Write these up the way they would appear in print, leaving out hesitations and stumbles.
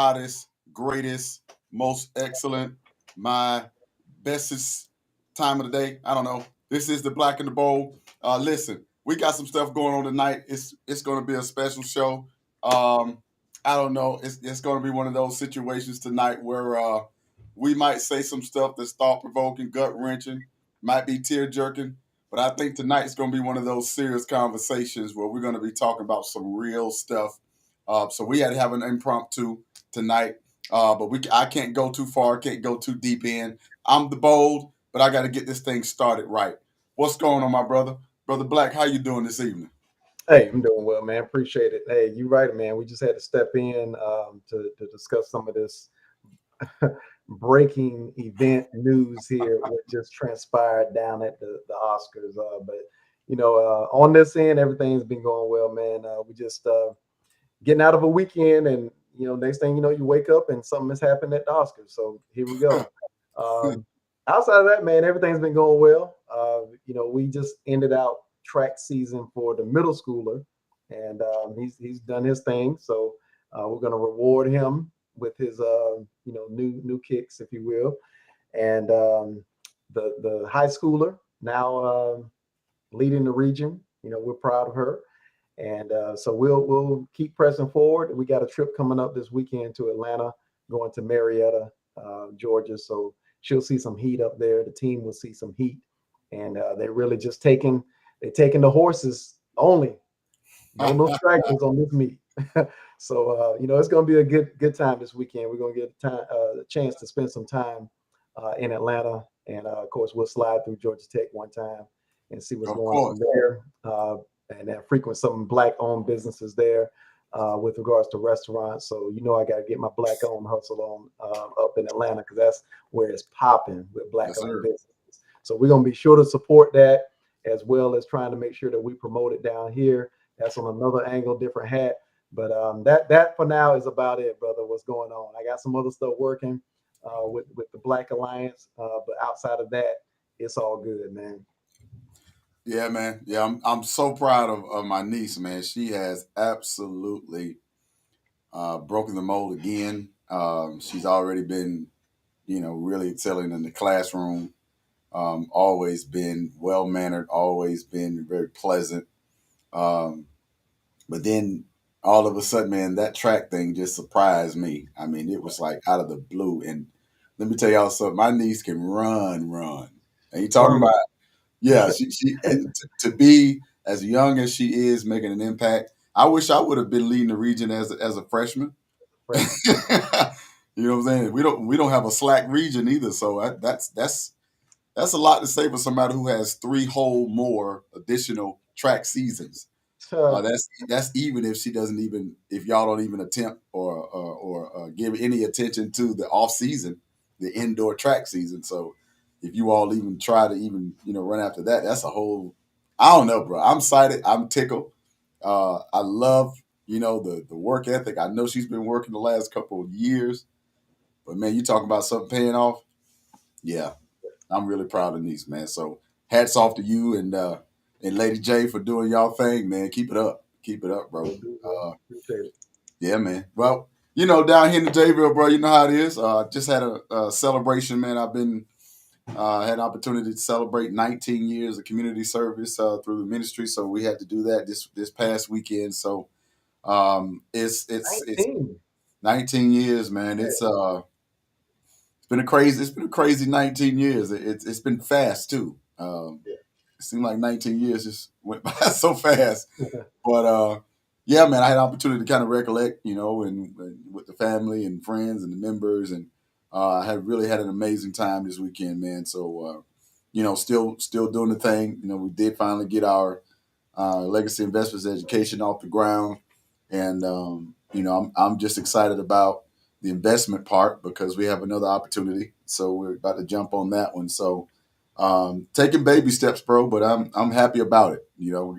hottest, greatest, most excellent, my bestest time of the day. I don't know. This is the Black and the Bold. Listen, we got some stuff going on tonight. It's going to be a special show. Um, I don't know. It's going to be one of those situations tonight where we might say some stuff that's thought provoking, gut wrenching, might be tear jerking. But I think tonight's going to be one of those serious conversations where we're going to be talking about some real stuff. So we had to have an impromptu tonight. I can't go too far, can't go too deep in. I'm the bold, but I got to get this thing started right. What's going on, my brother? Brother Black, how you doing this evening? Hey, I'm doing well, man. Appreciate it. Hey, you right, man. We just had to step in to discuss some of this breaking event news here, what just transpired down at the Oscars. But on this end, everything's been going well, man. We just getting out of a weekend, and next thing you know, you wake up and something has happened at the Oscars. So here we go. Um, Outside of that, man, everything's been going well. We just ended out track season for the middle schooler, and he's done his thing. So we're going to reward him with his new kicks, if you will. And the high schooler now leading the region. We're proud of her. And so we'll keep pressing forward. We got a trip coming up this weekend to Atlanta, going to Marietta, Georgia. So she'll see some heat up there. The team will see some heat, and they're really just taking the horses only. No distractions on this meet. So it's going to be a good time this weekend. We're going to get a chance to spend some time in Atlanta, and of course we'll slide through Georgia Tech one time and see what's Of going on course. there, and then frequent some black-owned businesses there with regards to restaurants. So I got to get my black-owned hustle on up in Atlanta because that's where it's popping with Yes, black-owned sir. businesses. So we're gonna be sure to support that as well as trying to make sure that we promote it down here. That's on another angle, different hat. But that for now is about it, brother. What's going on? I got some other stuff working with the Black Alliance, but outside of that, it's all good, man. Yeah, man. Yeah, I'm so proud of my niece, man. She has absolutely broken the mold again. She's already been, really excelling in the classroom. Always been well mannered, always been very pleasant. Um, but then all of a sudden, man, that track thing just surprised me. I mean, it was like out of the blue. And let me tell y'all something. My niece can run. And you talking From about, yeah, she and to be as young as she is, making an impact. I wish I would have been leading the region as a freshman. freshman. You know what I'm saying? We don't have a slack region either, so that's a lot to say for somebody who has three whole more additional track seasons. So, That's even if she doesn't even if y'all don't even attempt or give any attention to the off season, the indoor track season. So if you all even try to even run after that, that's a whole. I don't know, bro. I'm excited. I'm tickled. I love the work ethic. I know she's been working the last couple of years, but man, you talking about something paying off? Yeah, I'm really proud of Niece, man. So hats off to you and Lady J for doing y'all thing, man. Keep it up, bro. will do, bro. Uh, Appreciate it. yeah, man. Well, down here in the Jayville, bro, you know how it is. Just had a celebration, man. I've been had an opportunity to celebrate 19 years of community service through the ministry, so we had to do that this past weekend. So it's 19. 19 years, man. It's been a crazy 19 years. It's been fast too. It seemed like 19 years just went by so fast. Yeah. But yeah, man, I had an opportunity to kind of recollect, and with the family and friends and the members, and I had really had an amazing time this weekend, man. So still doing the thing. We did finally get our legacy investments education off the ground, and I'm just excited about the investment part because we have another opportunity. So we're about to jump on that one. So taking baby steps, bro, but I'm happy about it.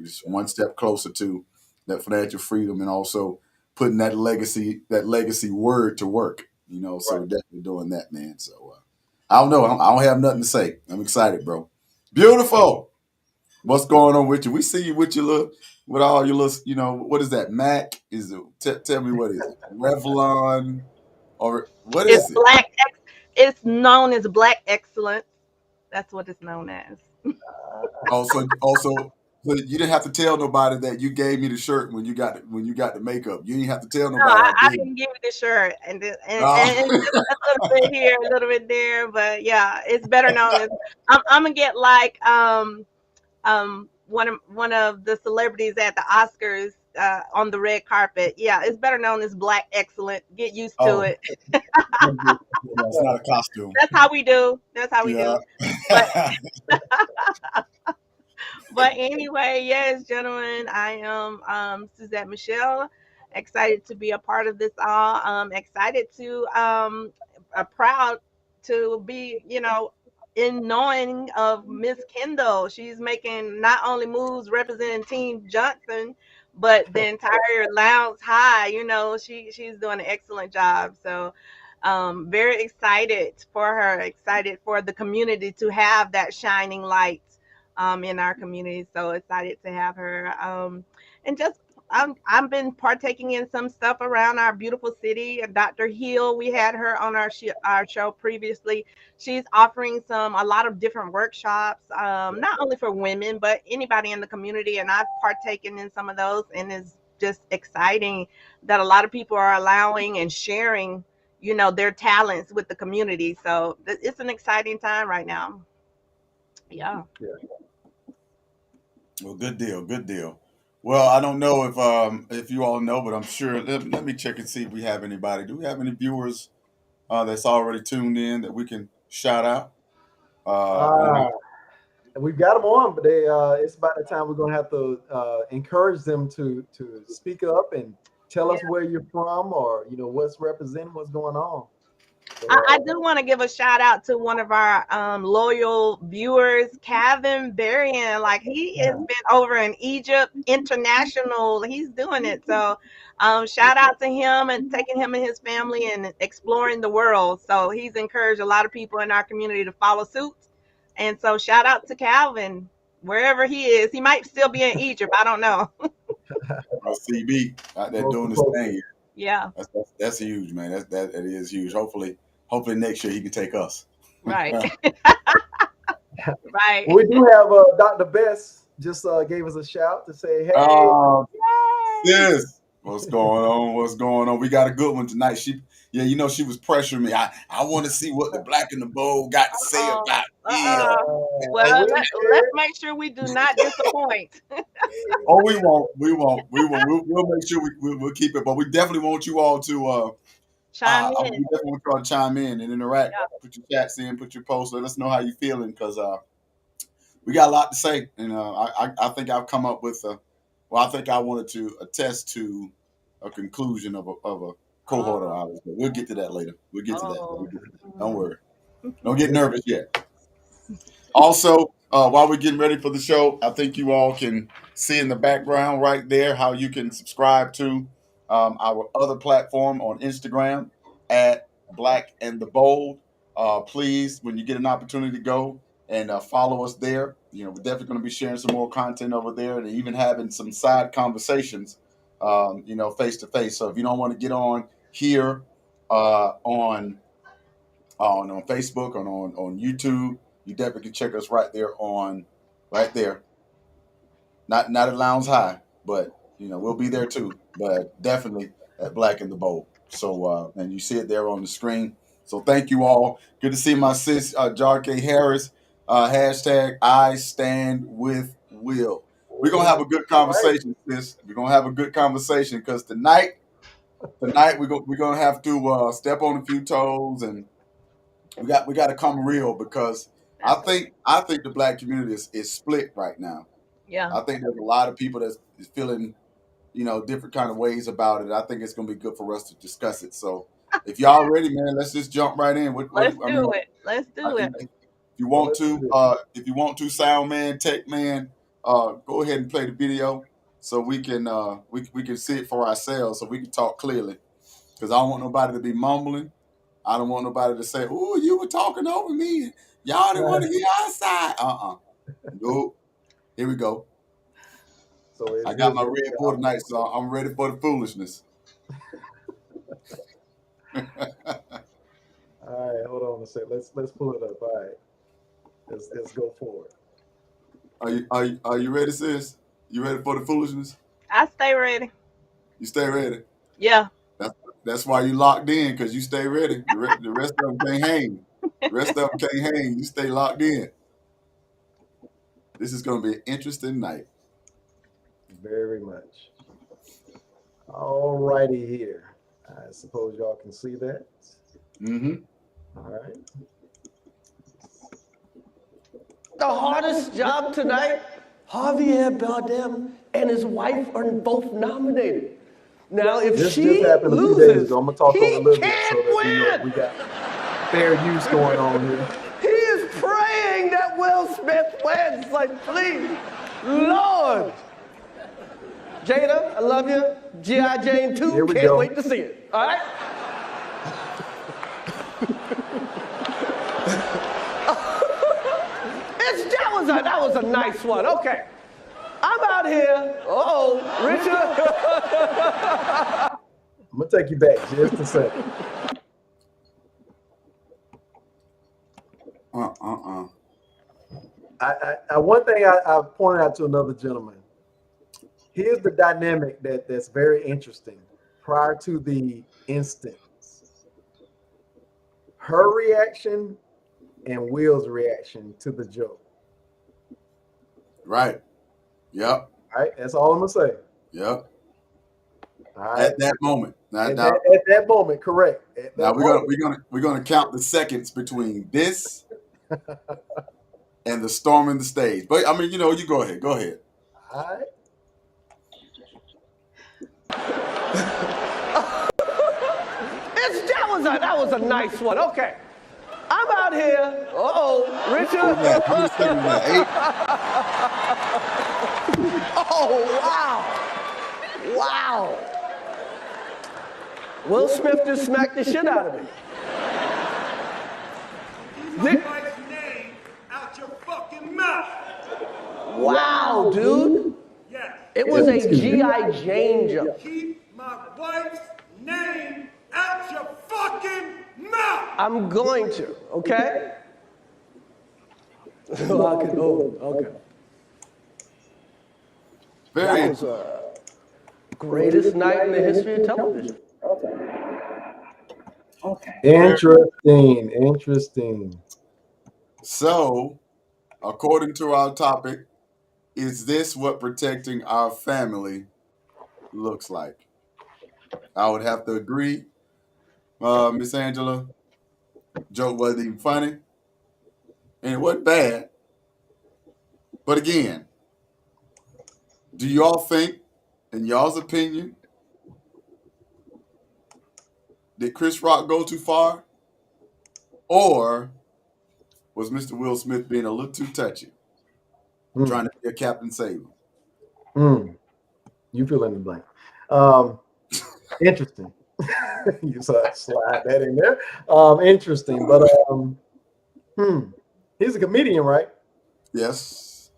Just one step closer to that financial freedom, and also putting that legacy word to work. So Right. we're definitely doing that, man. So I don't know. I don't have nothing to say. I'm excited, bro. Beautiful. What's going on with you? We see you with your little, with all your little, what is that? Mac? Is it? Tell me what is it? Revlon. or what It's is it? black. It's known as Black Excellence. That's what it's known as. Also, so you didn't have to tell nobody that you gave me the shirt when you got the makeup. You didn't have to tell No, nobody I I did. didn't give you the shirt, and No. just a little bit here, a little bit there, but yeah, it's better known as. I'm gonna get like one of the celebrities at the Oscars on the red carpet. Yeah, it's better known as Black Excellent. Get used to Oh, it. that's not a costume. That's how we do. That's how we Yeah. do. But but anyway, yes, gentlemen, I am Suzette Michelle. Excited to be a part of this all. Excited to proud to be, in knowing of Miss Kendall. She's making not only moves representing Team Johnson, but the entire Lowndes High. She's doing an excellent job. So very excited for her, excited for the community to have that shining light in our community. So excited to have her. And just I've been partaking in some stuff around our beautiful city. Dr. Hill, we had her on our show previously. She's offering a lot of different workshops, not only for women but anybody in the community. And I've partaken in some of those, and it's just exciting that a lot of people are allowing and sharing, their talents with the community. So it's an exciting time right now. Yeah. Well, good deal, good deal. Well, I don't know if you all know, but I'm sure. Let me check and see if we have anybody. Do we have any viewers that's already tuned in that we can shout out? On Ah, and we've got them on, but it's about the time we're gonna have to encourage them to speak up and tell us where you're from, or what's representing, what's going on. So, I do want to give a shout out to one of our loyal viewers, Kevin Berrien. Like, he has been over in Egypt international. He's doing it. So shout out to him and taking him and his family and exploring the world. So he's encouraged a lot of people in our community to follow suit. And so shout out to Calvin, wherever he is. He might still be in Egypt. I don't know. CB out there most doing his appropriate. thing. Yeah, That's huge, man. That is huge. Hopefully next year he can take us. right. Right. We do have Dr. Best just gave us a shout to say, hey, Oh, Yay. yes. What's going on? What's going on? We got a good one tonight. She was pressuring me. I want to see what the Black and the Bold got to say Uh-oh. about me. Uh-oh. Well, we'll let's make sure we do not disappoint. Oh, we won't. We won't. We won't. We'll make sure we'll keep it. But we definitely want you all to Chime we in. definitely want y'all to chime in and interact. Yeah. Put your chats in. Put your posts. Let us know how you feeling because we got a lot to say. And I think I've come up with I think I wanted to attest to a conclusion of a cohort of ours. But we'll get to that later. We'll get to that. Oh. Don't worry. Don't get nervous yet. Also, while we're getting ready for the show, I think you all can see in the background right there how you can subscribe to our other platform on Instagram at Black and the Bold. Please, when you get an opportunity to go and follow us there, we're definitely going to be sharing some more content over there and even having some side conversations, face to face. So if you don't want to get on here on Facebook or on YouTube, you definitely can check us right there. Not at Lowndes High, but we'll be there too. But definitely at Black and the Bold. So and you see it there on the screen. So thank you all. Good to see my sis Jar K. Harris. Hashtag I stand with Will. We're gonna have a good conversation, sis. We're gonna have a good conversation because tonight we're gonna have to step on a few toes and we got to come real because I think the Black community is split right now. Yeah. I think there's a lot of people that's feeling different kind of ways about it. I think it's gonna be good for us to discuss it. So if y'all ready, man, let's just jump right in. Let's do it. Let's do it. If you want to, sound man, tech man, go ahead and play the video so we can we can see it for ourselves so we can talk clearly. Because I don't want nobody to be mumbling. I don't want nobody to say, "Oh, you were talking over me. Y'all didn't want to hear our side." Nope. Here we go. So I got my Red Bull tonight, so I'm ready for the foolishness. All right, hold on a sec. Let's pull it up. All right, let's go forward. Are you ready, sis? You ready for the foolishness? I stay ready. You stay ready. Yeah. That's that's why you locked in, because you stay ready. The rest of them can't hang. The rest of them can't hang. You stay locked in. This is going to be an interesting night. Very much. All righty here. I suppose y'all can see that. Mm-hmm. All right. The hardest job tonight, Javier Bardem and his wife are both nominated. Now, if This she just happened a few days loses, ago. I'm gonna talk on a he little bit so can't that we know win. we got fair use going on here. He is praying that Will Smith wins. Like, please, Lord. Jada, I love you. G.I. Jane 2, Here we can't go. wait to see it. All right? That was a nice one. Okay. I'm out here. Uh-oh, Richard. I'm gonna take you back just a second. One thing I pointed out to another gentleman. Here's the dynamic that's very interesting. Prior to the instance, her reaction and Will's reaction to the joke. Right. Yep. All right. That's all I'm gonna say. Yep. All right. At that moment. At that moment, correct. Now we're gonna count the seconds between this and the storming the stage. But I mean, you go ahead. Go ahead. All right. That was a nice one. Okay. I'm out here. Uh-oh, Richard. How many seconds was that? 8? Oh, wow. Wow. Will Smith just smacked the shit out of me. Keep my wife's name out your fucking mouth. Wow, dude. Yes. It was a G.I. Jane joke. Keep my wife's name out your fucking mouth. I'm going to, okay? Okay. Very That was greatest night in the history of television. Interesting. So, according to our topic, is this what protecting our family looks like? I would have to agree, Miss Angela. Joke wasn't even funny, and it wasn't bad. But again, do y'all think, in y'all's opinion, did Chris Rock go too far? Or was Mr. Will Smith being a little too touchy, trying to be a Captain Save him? You fill in the blank. Interesting. You slide that in there. Interesting, but he's a comedian, right? Yes.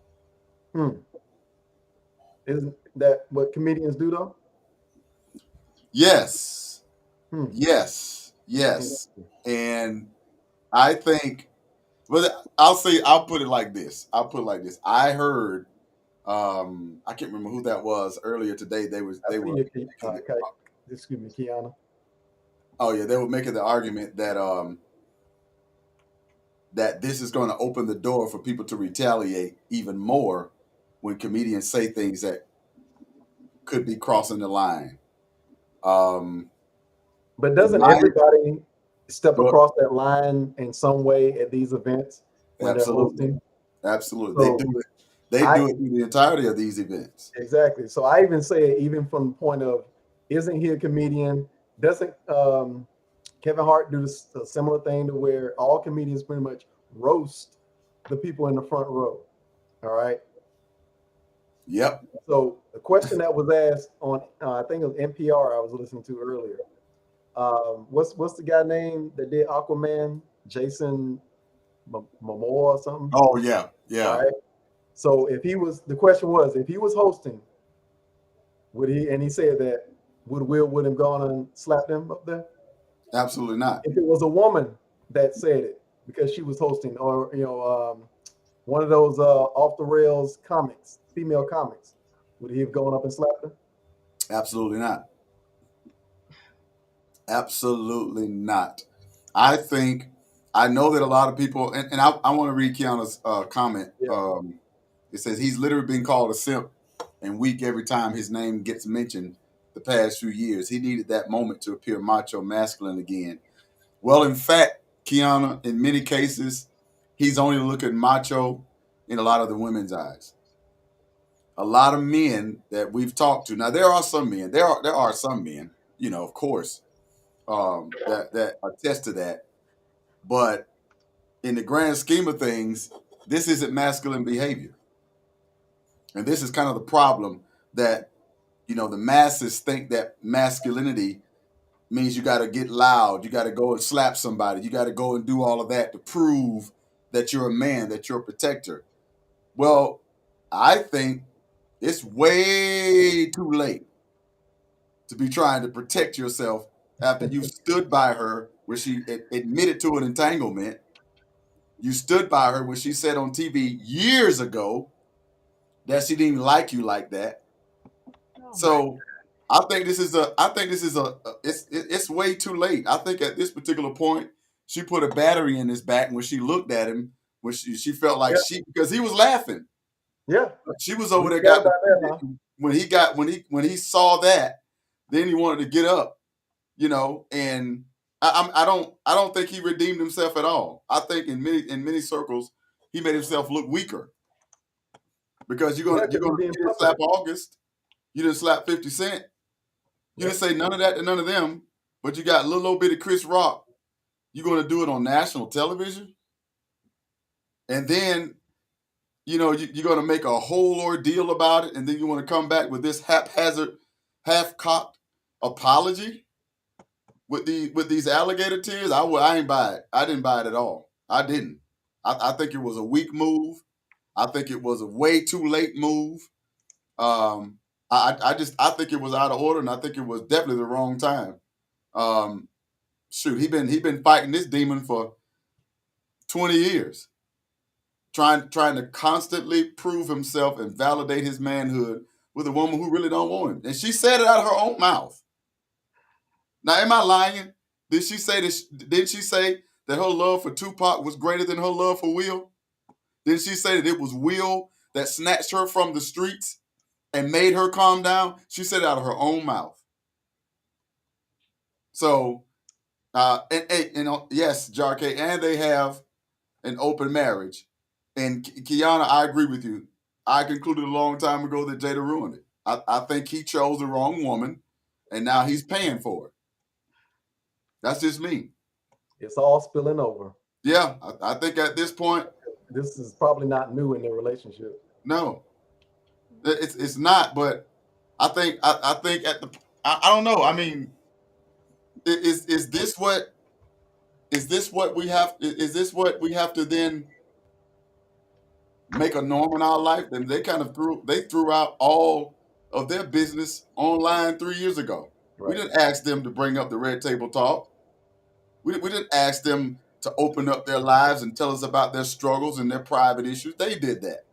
Isn't that what comedians do, though? Yes. Yes. And I think, well, I'll put it like this. I heard, I can't remember who that was earlier today. They were. Excuse me, Kiana. Oh yeah, they were making the argument that that this is going to open the door for people to retaliate even more when comedians say things that could be crossing the line. But doesn't everybody step across that line in some way at these events when they're hosting? Absolutely. So they do it through the entirety of these events. Exactly. So I even say, even from the point of, isn't he a comedian? Doesn't Kevin Hart do a similar thing to where all comedians pretty much roast the people in the front row? All right. Yep. So the question that was asked on, I think it was NPR I was listening to earlier. What's the guy name that did Aquaman? Jason Momoa or something? Oh yeah. All right. So the question was, if he was hosting, would he? And he said that would Will have gone and slapped him up there? Absolutely not. If it was a woman that said it because she was hosting, or one of those off the rails comics, female comics, would he have gone up and slapped her? Absolutely not. Absolutely not. I know that a lot of people, and I want to read Kiana's comment. Yeah. It says he's literally been called a simp and weak every time his name gets mentioned the past few years. He needed that moment to appear macho masculine again. Well, in fact, Kiana, in many cases, he's only looking macho in a lot of the women's eyes. A lot of men that we've talked to. Now, there are some men. There are some men, of course, that attest to that. But in the grand scheme of things, this isn't masculine behavior. And this is kind of the problem that, the masses think that masculinity means you got to get loud. You got to go and slap somebody. You got to go and do all of that to prove that you're a man, that you're a protector. Well, I think it's way too late to be trying to protect yourself after you stood by her where she admitted to an entanglement. You stood by her when she said on TV years ago that she didn't like you like that. So I think this is it's way too late. I think at this particular point, she put a battery in his back when she looked at him, when she felt like because he was laughing. Yeah. She was over there when he saw that, then he wanted to get up, and I don't think he redeemed himself at all. I think in many circles he made himself look weaker. Because you're gonna slap August. You didn't slap 50 Cent. You didn't say none of that to none of them, but you got little old bit of Chris Rock. You're going to do it on national television? And then, you're going to make a whole ordeal about it, and then you want to come back with this haphazard, half-cocked apology with these alligator tears? I ain't buy it. I didn't buy it at all. I didn't. I think it was a weak move. I think it was a way too late move. I think it was out of order, and I think it was definitely the wrong time. He been fighting this demon for 20 years, trying to constantly prove himself and validate his manhood with a woman who really don't want him. And she said it out of her own mouth. Now, am I lying? Did she say this? Did she say that her love for Tupac was greater than her love for Will? Did she say that it was Will that snatched her from the streets and made her calm down? She said it out of her own mouth. So, yes, Jarkey, and they have an open marriage. And Kiana, I agree with you. I concluded a long time ago that Jada ruined it. I think he chose the wrong woman, and now he's paying for it. That's just me. It's all spilling over. Yeah, I think at this point, this is probably not new in their relationship. No, it's not. But I think I don't know. I mean, is this what we have? Is this what we have to then make a norm in our life? And they kind of threw out all of their business online 3 years ago. Right. We didn't ask them to bring up the Red Table Talk. We didn't ask them to open up their lives and tell us about their struggles and their private issues. They did that.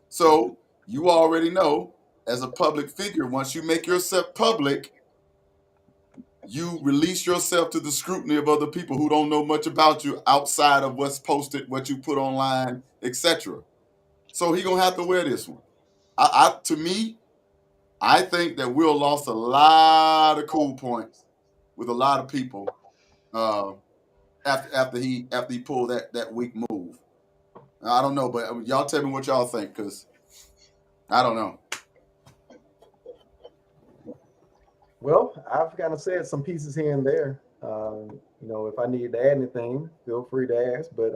So you already know, as a public figure, once you make yourself public, you release yourself to the scrutiny of other people who don't know much about you outside of what's posted, what you put online, etc. So he gonna have to wear this one. To me, I think that Will lost a lot of cool points with a lot of people after he pulled that weak move. I don't know, but y'all tell me what y'all think, because I don't know. Well, I've kind of said some pieces here and there. If I need to add anything, feel free to ask. But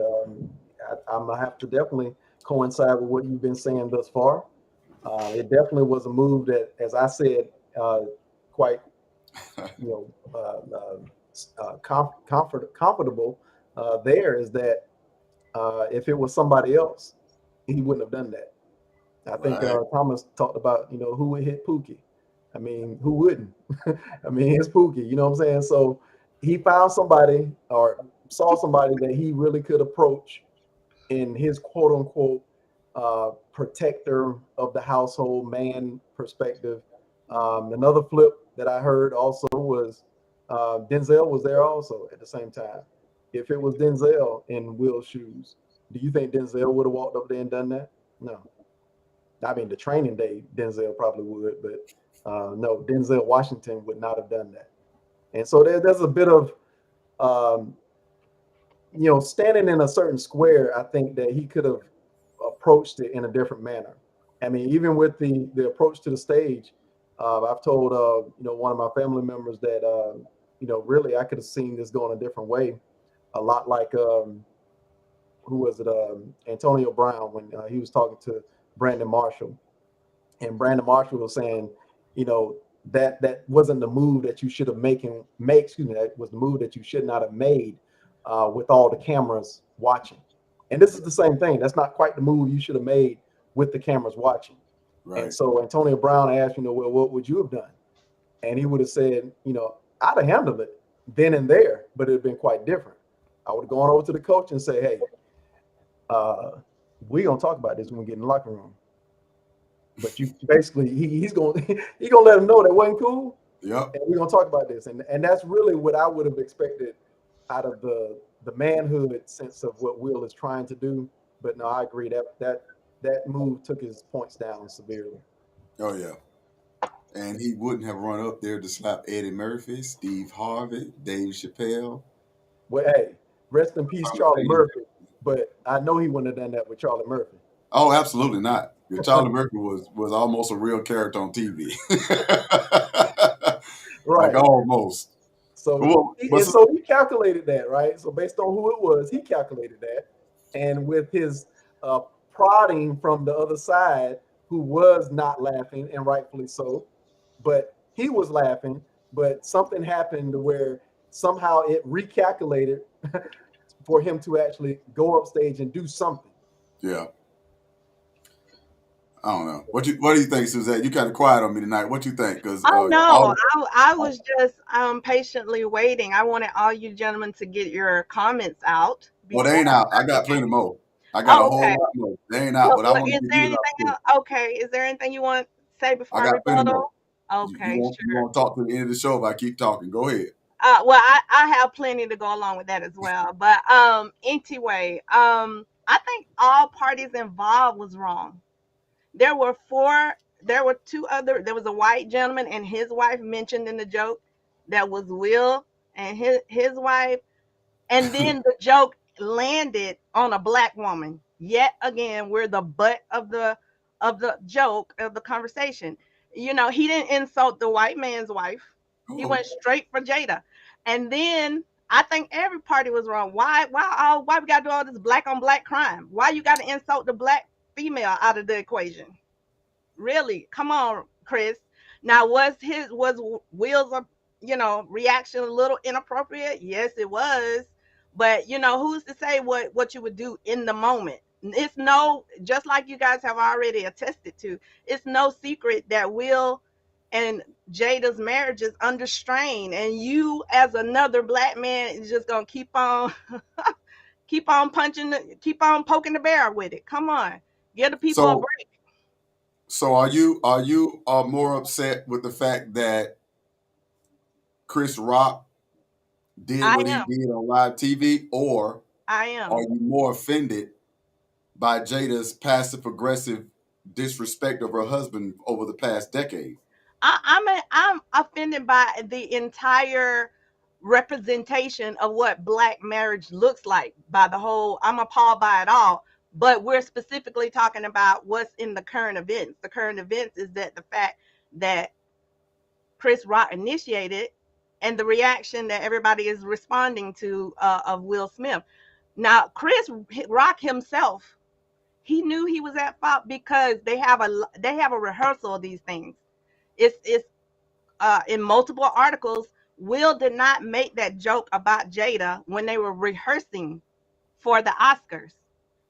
I'm gonna have to definitely coincide with what you've been saying thus far. It definitely was a move that, as I said, quite comfortable. There is that if it was somebody else, he wouldn't have done that. I think Thomas talked about who would hit Pookie. I mean, who wouldn't? I mean, it's Pookie. You know what I'm saying? So he found somebody or saw somebody that he really could approach in his quote unquote protector of the household man perspective. Another flip that I heard also was Denzel was there also at the same time. If it was Denzel in Will's shoes, do you think Denzel would have walked up there and done that? No. I mean, the training day, Denzel probably would, but no, Denzel Washington would not have done that. And so there's a bit of, um, standing in a certain square. I think that he could have approached it in a different manner. I mean, even with the approach to the stage, I've told one of my family members that really I could have seen this going a different way, a lot like who was it? Antonio Brown when he was talking to Brandon Marshall, and Brandon Marshall was saying, that wasn't the move that you should have that was the move that you should not have made with all the cameras watching. And this is the same thing. That's not quite the move you should have made with the cameras watching. Right. And so Antonio Brown asked, well, what would you have done? And he would have said, I'd have handled it then and there, but it'd been quite different. I would have gone over to the coach and say, hey, we're gonna talk about this when we get in the locker room. But you basically he's gonna let him know that wasn't cool. Yeah. And we're gonna talk about this. And that's really what I would have expected out of the manhood sense of what Will is trying to do. But no, I agree that move took his points down severely. Oh yeah. And he wouldn't have run up there to slap Eddie Murphy, Steve Harvey, Dave Chappelle. Well, hey, rest in peace, Charlie Murphy. But I know he wouldn't have done that with Charlie Murphy. Oh, absolutely not. Charlie Murphy was almost a real character on TV. Right. Like almost. So so he calculated that, right? So based on who it was, he calculated that. And with his prodding from the other side, who was not laughing, and rightfully so, but he was laughing, but something happened where somehow it recalculated for him to actually go up stage and do something. Yeah. I don't know. What do you think, Suzette? You kind of quiet on me tonight. What you think? Because I was just patiently waiting. I wanted all you gentlemen to get your comments out. Well, they ain't out. I got plenty more. I got a whole lot more. They ain't out, but I want to give you anything else? Okay. Is there anything you want to say before I rebuttal? Okay, you want to talk to the end of the show if I keep talking? Go ahead. Well, I have plenty to go along with that as well. But anyway, I think all parties involved was wrong. There were two other. There was a white gentleman and his wife mentioned in the joke. That was Will and his wife, and then the joke landed on a black woman. Yet again, we're the butt of the joke of the conversation. He didn't insult the white man's wife. He went straight for Jada. And then I think every party was wrong. Why we gotta do all this black on black crime? Why you gotta insult the black female out of the equation? Really? Come on, Chris. Now was Will's reaction a little inappropriate? Yes, it was. But who's to say what you would do in the moment? It's just like you guys have already attested to, it's no secret that Will and Jada's marriage is under strain, and you as another black man is just gonna keep on keep on poking the bear with it. Come on, give the people a break. So are you more upset with the fact that Chris Rock did what he did on live TV, or I am. Are you more offended by Jada's passive aggressive disrespect of her husband over the past decade? I'm offended by the entire representation of what black marriage looks like. I'm appalled by it all. But we're specifically talking about what's in the current events. The current events is that the fact that Chris Rock initiated and the reaction that everybody is responding to of Will Smith. Now, Chris Rock himself, he knew he was at fault because they have a rehearsal of these things. It's in multiple articles. Will did not make that joke about Jada when they were rehearsing for the Oscars.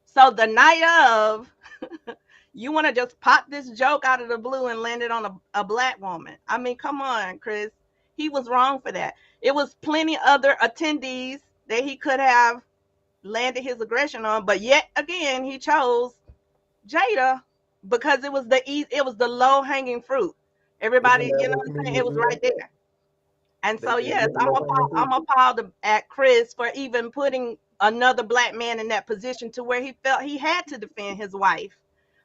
So the night of, you want to just pop this joke out of the blue and land it on a black woman. I mean, come on, Chris. He was wrong for that. It was plenty other attendees that he could have landed his aggression on, but yet again he chose Jada because it was the low hanging fruit. Everybody, Isn't that you know what what I'm saying? It was comedians right do? there. And They so get yes, low hanging fruit. I'm appalled at Chris for even putting another black man in that position to where he felt he had to defend his wife.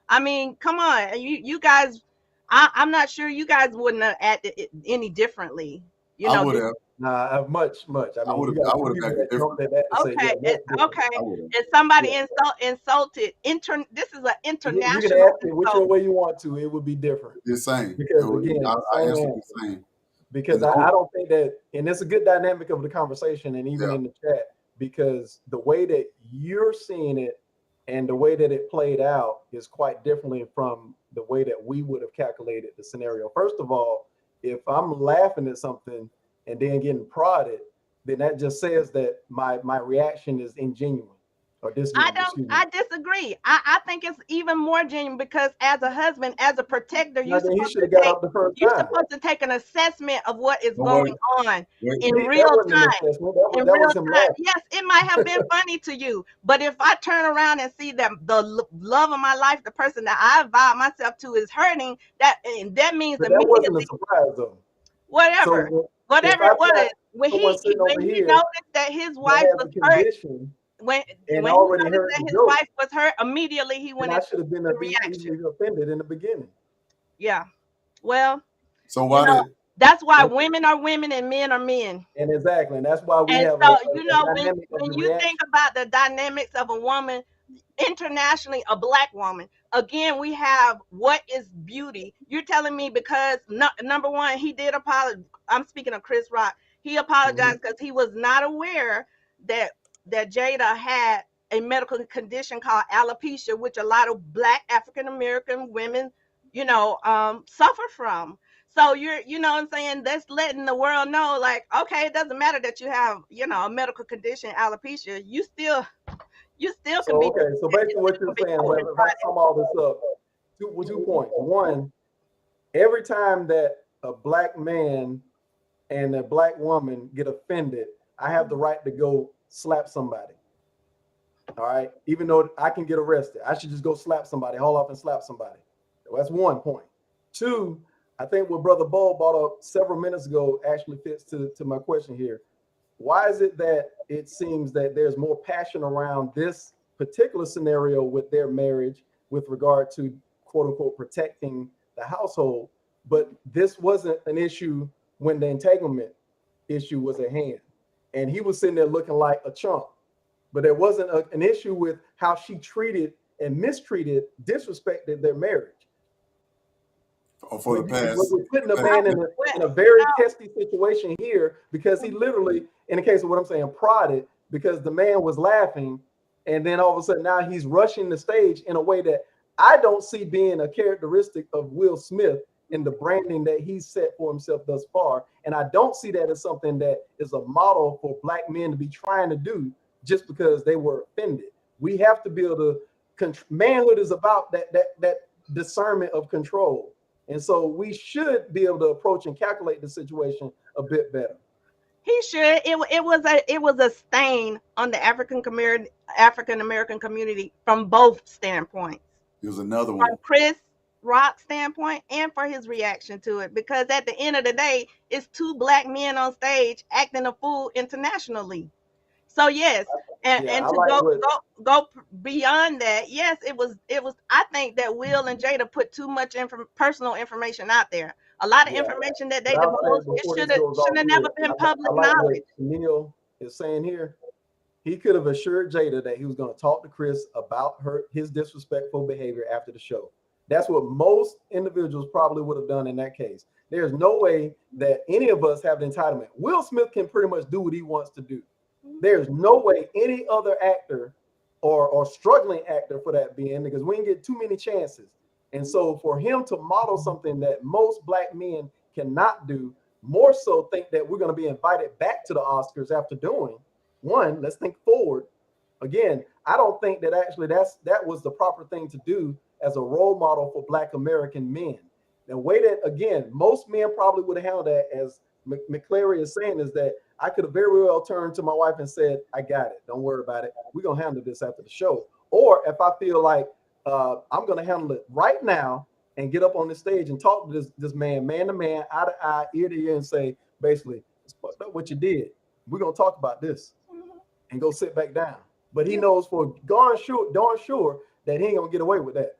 I mean, come on, you guys. I'm not sure you guys wouldn't have acted any differently. You I know, would have. Nah, much. I I mean, would you have. got I would people have that acted jumped different. at that and say, yeah, okay, that's different. okay. I would have. If somebody Yeah. insulted, this is an You can international ask it whichever insult. way you want to. It would be different The same. because So again, I same answered answer. the same. Because And I don't think that, and it's a good dynamic of the conversation and even Yeah. in the chat, because the way that you're seeing it and the way that it played out is quite differently from the way that we would have calculated the scenario. First of all, if I'm laughing at something and then getting prodded, then that just says that my reaction is ingenuine or disgenuine. Excuse me. I disagree. I think it's even more genuine because as a husband, as a protector, Now, then he should have got up the first you're time. supposed to take an assessment of what is But going on wait. in That real wasn't an time. assessment. In That real was him time, laughing. yes, it might have been funny to you, but if I turn around and see that the love of my life, the person that I vowed myself to, is hurting, that means But that wasn't a immediately, surprise though. whatever So whatever if it was, got when someone sitting over he here noticed that his that wife has was a hurt, condition when and he already noticed heard that the his joke, wife was hurt, immediately he went then I into should have been the reaction. easily offended in the beginning. Yeah, well, So why know, did? that's why And, women are women and men are men. and exactly, and that's why we And have so, a dynamic of when the you think reaction. about the dynamics of a woman, internationally, a black woman, again, we have what is beauty. You're telling me because number one, he did apologize. I'm speaking of Chris Rock. He apologized because he was not aware that Jada had a medical condition called alopecia, which a lot of black African American women, suffer from. So you know what I'm saying? That's letting the world know, like, okay, it doesn't matter that you have, a medical condition, alopecia. You still can So be. okay, so basically what you're saying, if I sum all this up, two points. One, every time that a black man and a black woman get offended, I have the right to go slap somebody. All right, even though I can get arrested, I should just go slap somebody, haul off and slap somebody. That's one point. Two, I think what Brother Bull brought up several minutes ago actually fits to my question here. Why is it that it seems that there's more passion around this particular scenario with their marriage with regard to quote unquote protecting the household, but this wasn't an issue when the entanglement issue was at hand? And he was sitting there looking like a chump, but there wasn't an issue with how she treated and mistreated, disrespected their marriage. For the past, We're putting a man in a very testy situation here because he literally, in the case of what I'm saying, prodded because the man was laughing, and then all of a sudden now he's rushing the stage in a way that I don't see being a characteristic of Will Smith in the branding that he's set for himself thus far, and I don't see that as something that is a model for black men to be trying to do just because they were offended. We have to be able to. Manhood is about that discernment of control. And so we should be able to approach and calculate the situation a bit better. He should. It was a stain on the African American community from both standpoints. It was another one. From Chris Rock's standpoint and for his reaction to it, because at the end of the day, it's two black men on stage acting a fool internationally. So yes, and to like go beyond that, yes, it was. I think that Will and Jada put too much personal information out there. A lot of information that they divulged, it should have never been public knowledge. Neil is saying here, he could have assured Jada that he was going to talk to Chris about his disrespectful behavior after the show. That's what most individuals probably would have done in that case. There's no way that any of us have the entitlement. Will Smith can pretty much do what he wants to do. There's no way any other actor or struggling actor for that being, because we didn't get too many chances. And so for him to model something that most black men cannot do, more so think that we're going to be invited back to the Oscars after doing one, let's think forward. Again, I don't think that actually that was the proper thing to do as a role model for black American men. The way that, again, most men probably would have handled that as McClary is saying is that I could have very well turned to my wife and said, I got it. Don't worry about it. We're going to handle this after the show. Or if I feel like I'm going to handle it right now and get up on the stage and talk to this man to man, eye to eye, ear to ear, and say, basically, it's fucked up what you did. We're going to talk about this and go sit back down. But he knows for darn sure that he ain't going to get away with that.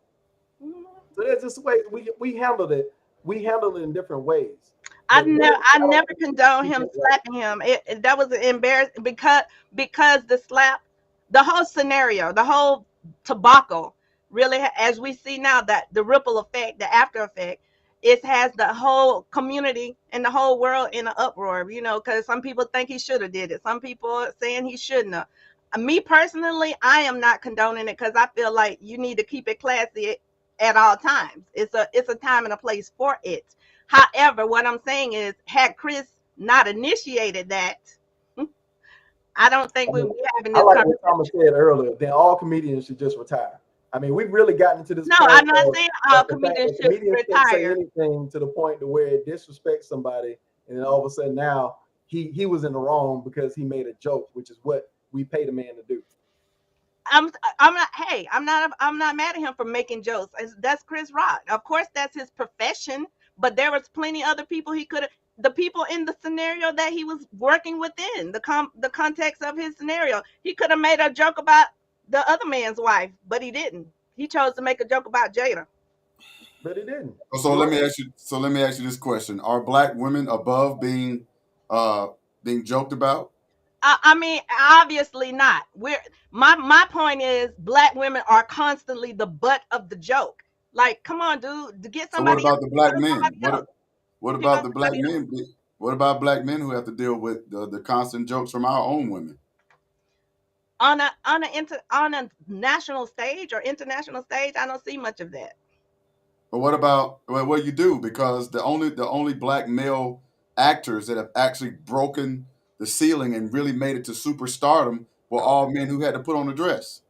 So that's just the way we handled it. We handled it in different ways. I never condone him slapping him. That was embarrassing because the whole scenario, the whole debacle, really, as we see now, that the ripple effect, the after effect, it has the whole community and the whole world in an uproar. Because some people think he should have did it. Some people are saying he shouldn't have. Me personally, I am not condoning it because I feel like you need to keep it classy at all times. It's a time and a place for it. However, what I'm saying is, had Chris not initiated that, I don't think we would be having this conversation. What Thomas said earlier, then all comedians should just retire. I mean, we've really gotten into this. No, I'm not saying all comedians should retire. Say anything to the point to where it disrespects somebody, and then all of a sudden now he was in the wrong because he made a joke, which is what we paid a man to do. I'm not mad at him for making jokes. That's Chris Rock. Of course, that's his profession. But there was plenty other people the people in the scenario that he was working within, the context of his scenario. He could have made a joke about the other man's wife, but he didn't. He chose to make a joke about Jada. But he didn't. So let me ask you this question: are Black women above being joked about? I mean, obviously not. My point is, Black women are constantly the butt of the joke. Like, come on, dude, to get somebody. So what about the Black men? What about the Black men? What about Black men who have to deal with the constant jokes from our own women? On a national stage or international stage, I don't see much of that. But what about what you do? Because the only Black male actors that have actually broken the ceiling and really made it to superstardom were all men who had to put on a dress.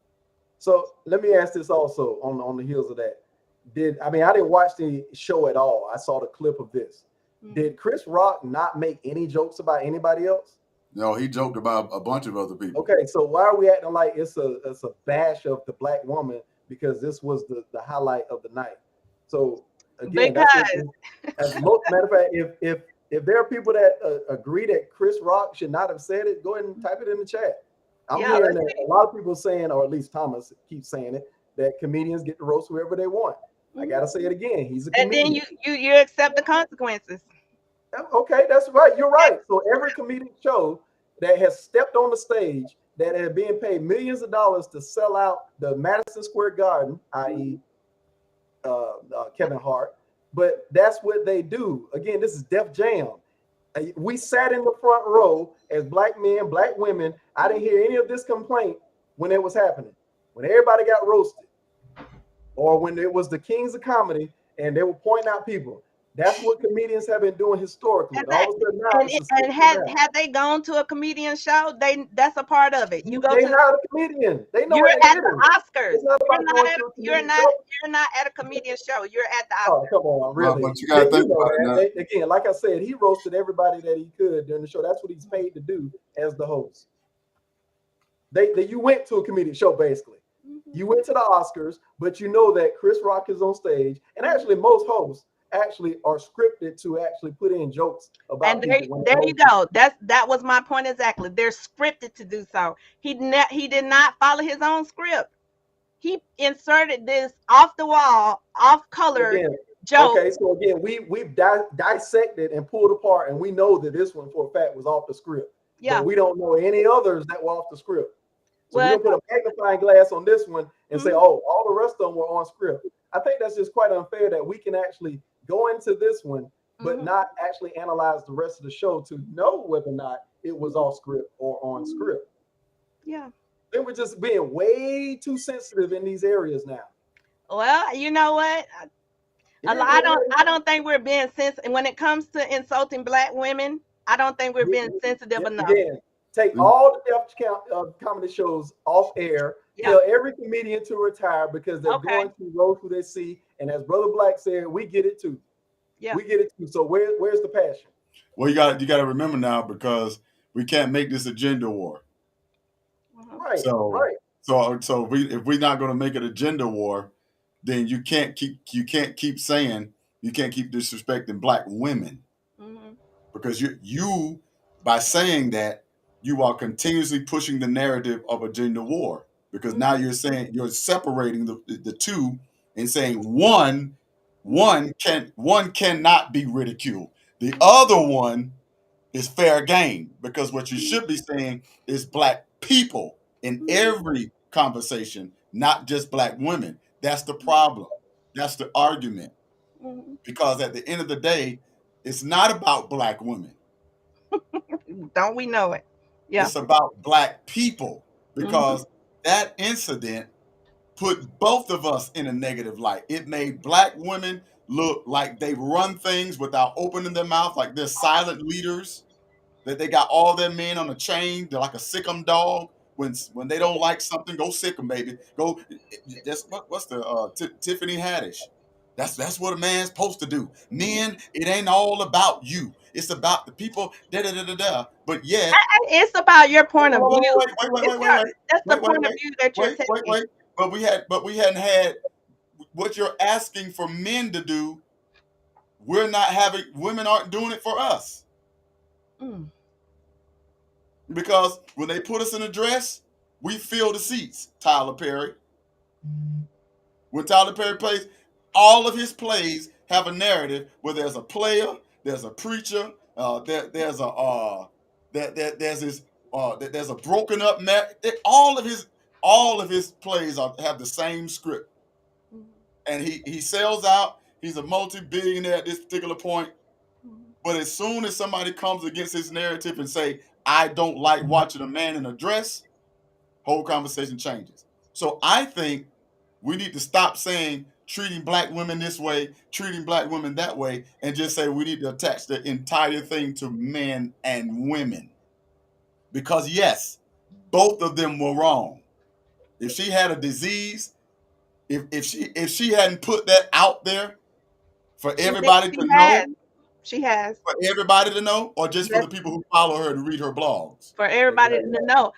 So let me ask this also on the heels of that. I didn't watch the show at all. I saw the clip of this. Did Chris Rock not make any jokes about anybody else? No, he joked about a bunch of other people. Okay, so why are we acting like it's a bash of the Black woman because this was the highlight of the night? So again, as most matter of fact, if there are people that agree that Chris Rock should not have said it, go ahead and type it in the chat. I'm hearing that a lot of people saying, or at least Thomas keeps saying it, that comedians get to roast whoever they want. I gotta say it again. He's a comedian. And then you accept the consequences. Okay, that's right. You're right. So every comedic show that has stepped on the stage that have been paid millions of dollars to sell out the Madison Square Garden, i.e. Kevin Hart, but that's what they do. Again, this is Def Jam. We sat in the front row as Black men, Black women. I didn't hear any of this complaint when it was happening. When everybody got roasted, or when it was the kings of comedy and they were pointing out people. That's what comedians have been doing historically. And had they gone to a comedian show, that's a part of it. You go to a comedian. They know you're at the Oscars. You're not at a comedian show. You're at the Oscars. Oh, come on, really? But you gotta think about it. Again, like I said, he roasted everybody that he could during the show. That's what he's paid to do as the host. You went to a comedian show, basically. You went to the Oscars, but you know that Chris Rock is on stage, and actually most hosts actually are scripted to actually put in jokes about. And there you go. That was my point exactly. They're scripted to do so. He did not follow his own script. He inserted this off the wall, off color joke. Okay, so again, we've dissected and pulled apart, and we know that this one for a fact was off the script. Yeah, but we don't know any others that were off the script. So we'll put a magnifying glass on this one and say, oh, all the rest of them were on script. I think that's just quite unfair that we can actually go into this one, but not actually analyze the rest of the show to know whether or not it was off script or on script. Yeah. They were just being way too sensitive in these areas now. Well, you know what? I don't think we're being sensitive when it comes to insulting Black women. I don't think we're being sensitive enough. Take all the Def comedy shows off air. Tell every comedian to retire because they're going to roast who they see. And as Brother Black said, we get it too. Yeah, we get it too. So where's the passion? Well, you got to remember now, because we can't make this a gender war. Right. So Right. so if we're not going to make it a gender war, then you can't keep saying, you can't keep disrespecting black women, Mhm. because you by saying that, you are continuously pushing the narrative of a gender war, because now you're saying, you're separating the two and saying one cannot be ridiculed. The other one is fair game, because what you should be saying is black people in every conversation, not just black women. That's the problem. That's the argument. Mhm. Because at the end of the day, it's not about black women. Don't we know it? Yeah. It's about black people, Mhm. because that incident put both of us in a negative light. It made black women look like they run things without opening their mouth, like they're silent leaders, that they got all their men on a chain. They're like a sick 'em dog. When they don't like something, go sick 'em, baby. Go. That's what's the Tiffany Haddish. That's what a man's supposed to do. Men, it ain't all about you. It's about the people. Da da da da da. But yet, It's about your point of wait, view. wait, wait, wait, It's wait, your, wait, that's the wait, wait, point of wait, view that you're wait, wait, taking. wait. But we hadn't had what you're asking for men to do. We're not having. Women aren't doing it for us. Mm. Because when they put us in a dress, we fill the seats. Tyler Perry. When Tyler Perry plays, all of his plays have a narrative where there's a player, there's a preacher, there's a broken up all of his plays have the same script, Mhm. and he sells out. He's a multi-billionaire at this particular point. Mhm. But as soon as somebody comes against his narrative and say, I don't like watching a man in a dress, whole conversation changes. So I think we need to stop saying treating black women this way, treating black women that way, and just say we need to attach the entire thing to men and women. Because yes, both of them were wrong. If she had a disease, if she hadn't put that out there for everybody to know, She has. for everybody to know, or just for Yes, the people who follow her to read her blogs? for everybody to know.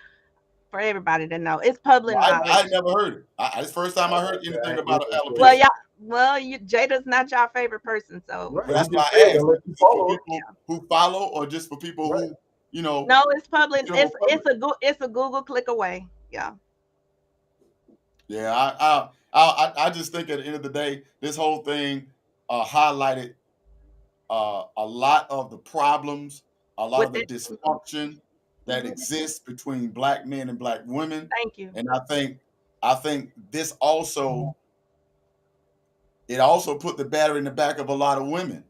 For everybody to know. It's public I knowledge. never heard it. It's the first time I heard anything about Well, alopecia. Jada's not your favorite person, so Right. But that's You why just I said asked. unless Is you it for follow. people who follow, or just for people Right. who, you know? no, it's public. general public? It's a Google click away. Yeah. Yeah, I just think at the end of the day, this whole thing highlighted a lot of the problems, a lot of With the it. dysfunction that exists between black men and black women, Thank you. and I think this also, it also put the battery in the back of a lot of women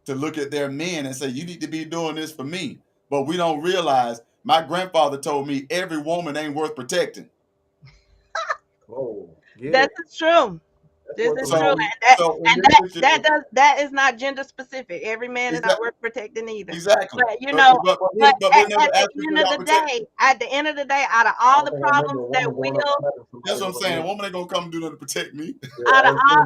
to look at their men and say, you need to be doing this for me. But we don't realize, my grandfather told me every woman ain't worth protecting. Oh, This is true. This is So- true. so in And this that is not gender specific. Every man is not worth protecting either. Exactly. But you know, but but we'll at never ask the you end for of y'all the protect. day, out of all the problems that That's what I'm saying. A woman ain't gonna come do nothing to protect me. out of all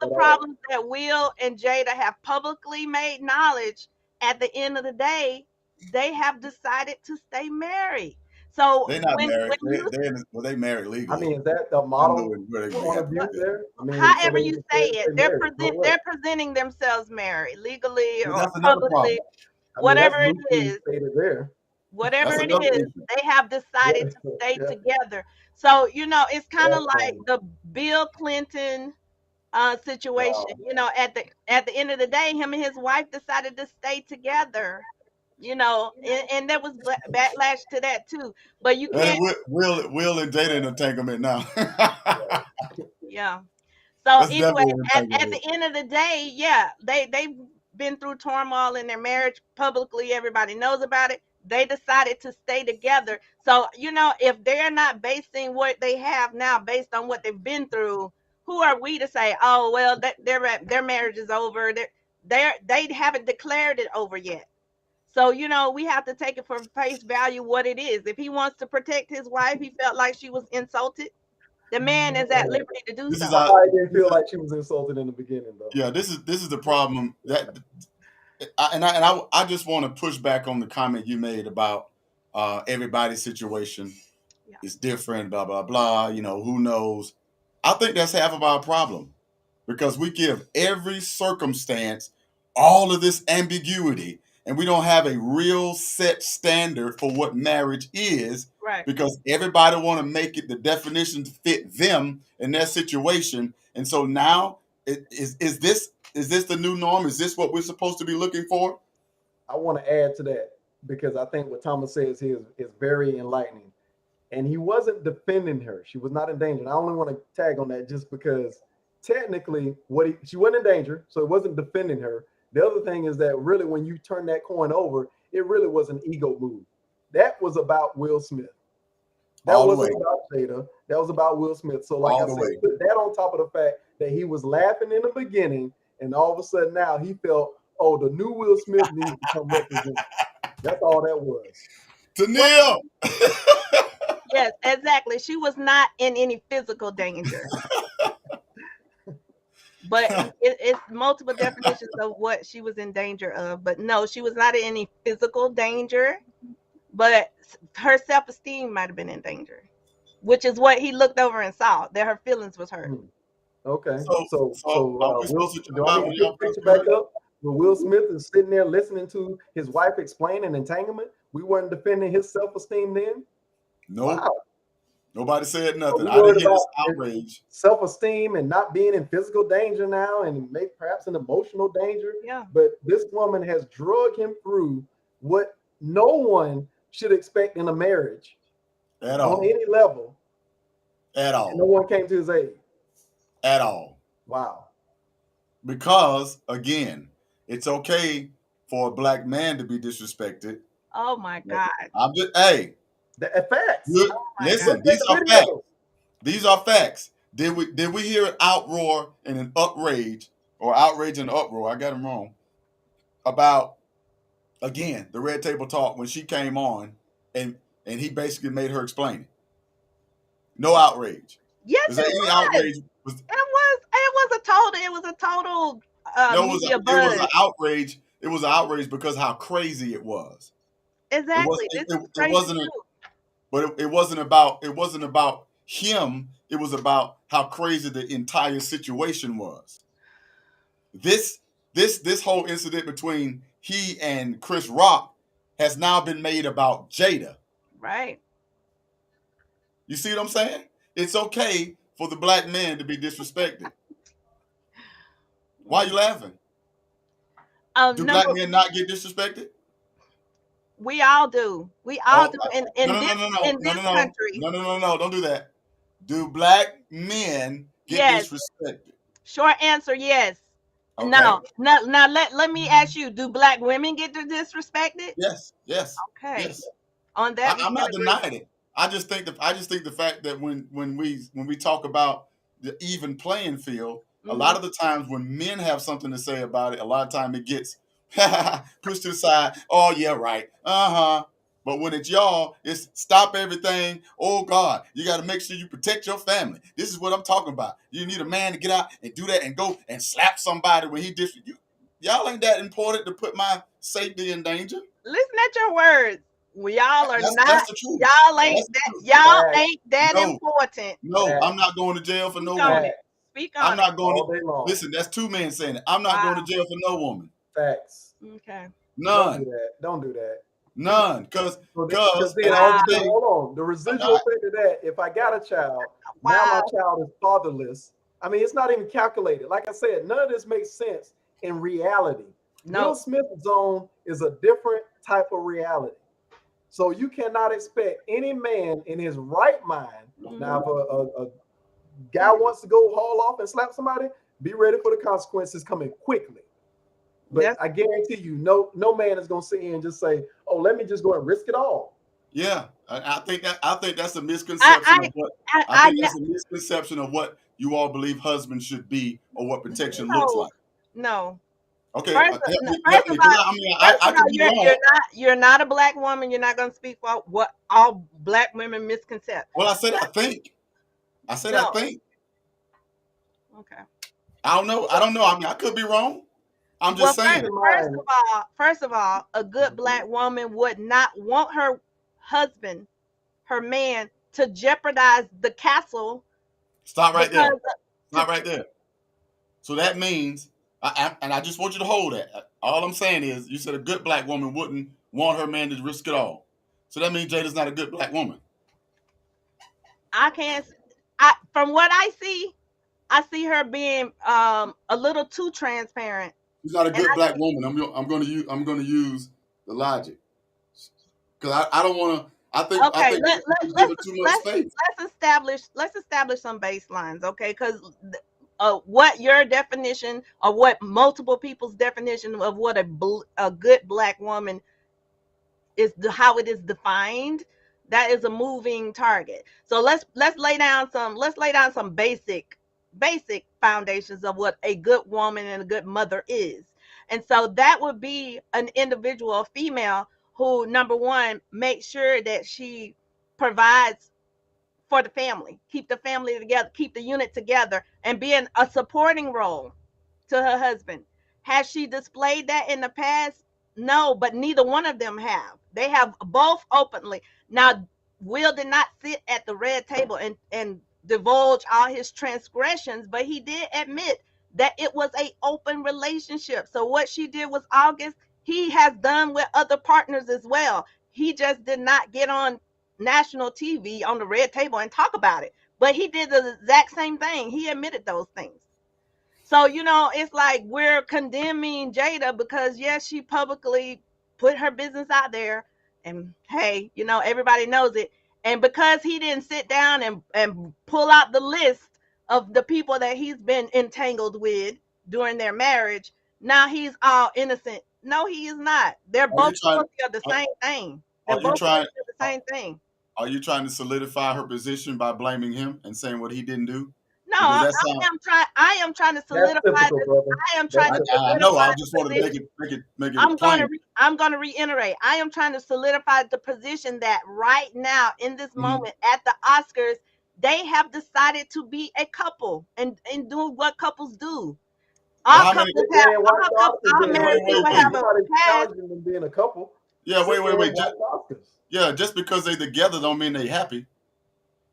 the problems that Will and Jada have publicly made knowledge, at the end of the day, they have decided to stay married. So They're not married. when They married legally. I mean, is that the I don't know model where they point of view got that. there? I mean, however so you they say it, they're married. they're presenting themselves married legally But or that's another publicly, problem. whatever I mean, it that's loosely is. stated there. Whatever That's it another is, issue. they have decided to stay Yeah. together. So, it's kind of Yeah. like the Bill Clinton situation. Wow. At the end of the day, him and his wife decided to stay together. And there was backlash to that too. But you can't. Will and Jada in entanglement now. Yeah. So That's anyway, definitely an at entanglement. the end of the day, yeah, they've been through turmoil in their marriage publicly. Everybody knows about it. They decided to stay together. So if they're not basing what they have now based on what they've been through, who are we to say, oh well, that their marriage is over? They haven't declared it over yet. So we have to take it for face value what it is. If he wants to protect his wife, he felt like she was insulted. The man is at liberty to do This so. is I didn't feel like she was insulted in the beginning, though. Yeah, this is the problem. That I just want to push back on the comment you made about everybody's situation Yeah. is different, blah blah blah. You know, who knows? I think that's half of our problem because we give every circumstance all of this ambiguity, and we don't have a real set standard for what marriage is Right. because everybody want to make it the definition to fit them and their situation. And so now, is this the new norm? Is this what we're supposed to be looking for? I want to add to that because I think what Thomas says here is very enlightening. And he wasn't defending her. She was not in danger. And I only want to tag on that just because technically she wasn't in danger, so it wasn't defending her. The other thing is that really when you turn that coin over, it really was an ego move. That was about Will Smith. That All the wasn't way. about Jada. That was about Will Smith. So like All I the said, way. put that on top of the fact that he was laughing in the beginning, and all of a sudden now he felt, oh, the new Will Smith needs to come represent. That's all that was. Tennille. Yes, exactly. She was not in any physical danger. But it's multiple definitions of what she was in danger of. But no, she was not in any physical danger. But her self-esteem might have been in danger, which is what he looked over and saw, that her feelings was hurt. Okay. So are we Will, supposed to do I need to pick the picture back up? When Will Smith is sitting there listening to his wife explain an entanglement, we weren't defending his self-esteem then? Nope. Wow. Nobody said nothing. we I didn't worried hear this about outrage. Self-esteem and not being in physical danger now and maybe perhaps in emotional danger. Yeah. But this woman has drugged him through what no one should expect in a marriage At on all. any level. At And no all. one came to his aid. At all. Wow. Because again, it's okay for a black man to be disrespected. Oh my God. I'm just hey, The facts. look, my listen, God. these Take are a facts. video. These are facts. Did we hear an outroar and an outrage or outrage and uproar? I got them wrong. About again the Red Table Talk when she came on and he basically made her explain it. No outrage. Yes, Was there it any was. outrage? It was a total No, media it was buzz. an outrage. It was an outrage because how crazy it was. Exactly. It This is it crazy wasn't too. but it wasn't about him. It was about how crazy the entire situation was. This whole incident between he and Chris Rock has now been made about Jada. Right. You see what I'm saying? It's okay for the black man to be disrespected. Why are you laughing? Do black men not get disrespected? We all do. We all do. In No. this country. No. Don't do that. Do black men get Yes. disrespected? Short answer, yes. Okay. No. Now let me ask you, do black women get disrespected? Yes. Okay. Yes. On that, I'm not denying it. I just think the fact that when we talk about the even playing field, a lot of the times when men have something to say about it, a lot of time it gets pushed to the side. Oh yeah, right. But when it's y'all, it's stop everything. Oh God, you got to make sure you protect your family. This is what I'm talking about. You need a man to get out and do that and go and slap somebody when he you. Y'all ain't that important to put my safety in danger. Listen at your words. Y'all are That's not. the truth. Y'all ain't That's the that. truth. Y'all ain't that No. important. No, I'm not going to jail for no Speak on woman. it. Speak I'm on not going All day long. Listen, that's two men saying it. I'm not Wow. going to jail for no woman. Facts. it. Okay. None. Don't do that. None. Because then hold on. The residual effect of that, if I got a child, now my child is fatherless. I mean, it's not even calculated. Like I said, none of this makes sense in reality. No. Will Smith's zone is a different type of reality. So you cannot expect any man in his right mind. Now, if a guy wants to go haul off and slap somebody, be ready for the consequences coming quickly. But I guarantee you, no man is gonna sit here and just say, "Oh, let me just go and risk it all." Yeah, I think that's a misconception that's a misconception of what you all believe husbands should be or what protection looks like. No. Okay. First of all, you're not a black woman. You're not going to speak for what all black women misconcept. Well, I said I think. I think. Okay. I don't know. I mean, I could be wrong. I'm Well, just saying. first of all, a good black woman would not want her husband, her man, to jeopardize the castle Stop right there. because Stop to right there. So that means, and I just want you to hold that. All I'm saying is, you said a good black woman wouldn't want her man to risk it all. So that means Jada's not a good black woman. I can't. From what I see her being a little too transparent. She's not a And good black woman. I'm going to use the logic because I don't want to. I okay, think let's she's giving too much space. let's establish some baselines, okay? Because what your definition or what multiple people's definition of what a good black woman is, how it is defined, that is a moving target. So let's lay down some basic foundations of what a good woman and a good mother is. And so that would be an individual, a female, who, number one, makes sure that she provides for the family, keep the family together, keep the unit together, and be in a supporting role to her husband. Has she displayed that in the past? No, but neither one of them have. They have both openly. Now, Will did not sit at the red table and divulge all his transgressions, but he did admit that it was a open relationship. So what she did was August, he has done with other partners as well. He just did not get on national TV on the red table and talk about it. But he did the exact same thing. He admitted those things. So, it's like we're condemning Jada because, yes, she publicly put her business out there. And hey, everybody knows it. And because he didn't sit down and pull out the list of the people that he's been entangled with during their marriage, now he's all innocent. No, he is not. They're both guilty of the same thing. They're both guilty of the same thing. Are you trying to solidify her position by blaming him and saying what he didn't do? No, I am trying to solidify this. I am trying to solidify. I know. I just want to make it plain. I'm going to reiterate. I am trying to solidify the position that right now, in this moment, at the Oscars, they have decided to be a couple and do what couples do. All couples have. All married people have a past. Being a couple. Yeah, wait. Just because they together don't mean they happy.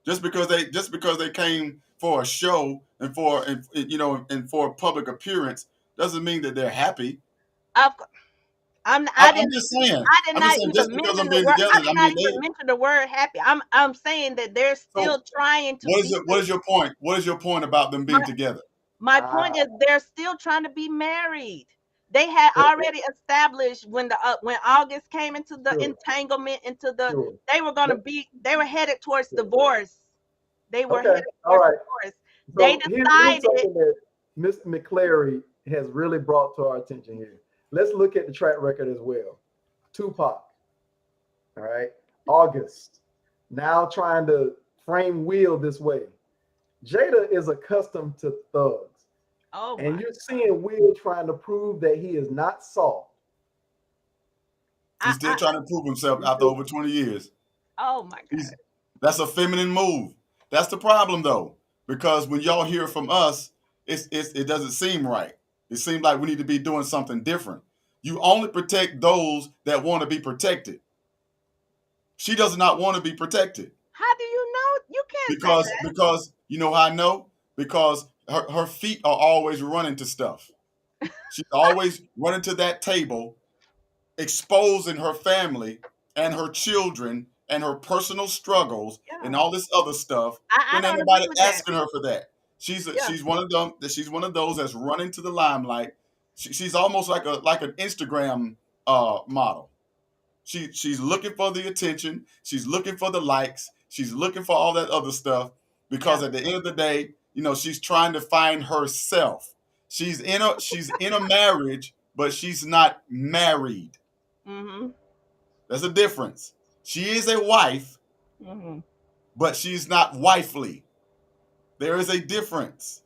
Just because they came for a show and for a public appearance doesn't mean that they're happy. I'm just saying. I did not even mention the word happy. I'm saying that they're still trying to. What is your point? What is your point about them being together? My point is they're still trying to be married. They had already established when August came into the entanglement, they were headed towards divorce. They were headed towards divorce. So they decided that Ms. McClary has really brought to our attention here. Let's look at the track record as well. Tupac, all right, August, now trying to frame Will this way. Jada is accustomed to thugs. And you're seeing Will trying to prove that he is not soft. He's still trying to prove himself after over 20 years. Oh my God. That's a feminine move. That's the problem though, because when y'all hear from us, it doesn't seem right. It seems like we need to be doing something different. You only protect those that want to be protected. She does not want to be protected. How do you know? You can't say that. Because you know how I know? Because her feet are always running to stuff. She's always running to that table, exposing her family and her children and her personal struggles and all this other stuff. And anybody asking her for that. She's one of them. She's one of those that's running to the limelight. She's almost like an Instagram model. She's looking for the attention. She's looking for the likes. She's looking for all that other stuff because at the end of the day, she's trying to find herself. She's in a marriage, but she's not married. Mm-hmm. There's a difference. She is a wife, but she's not wifely. There is a difference.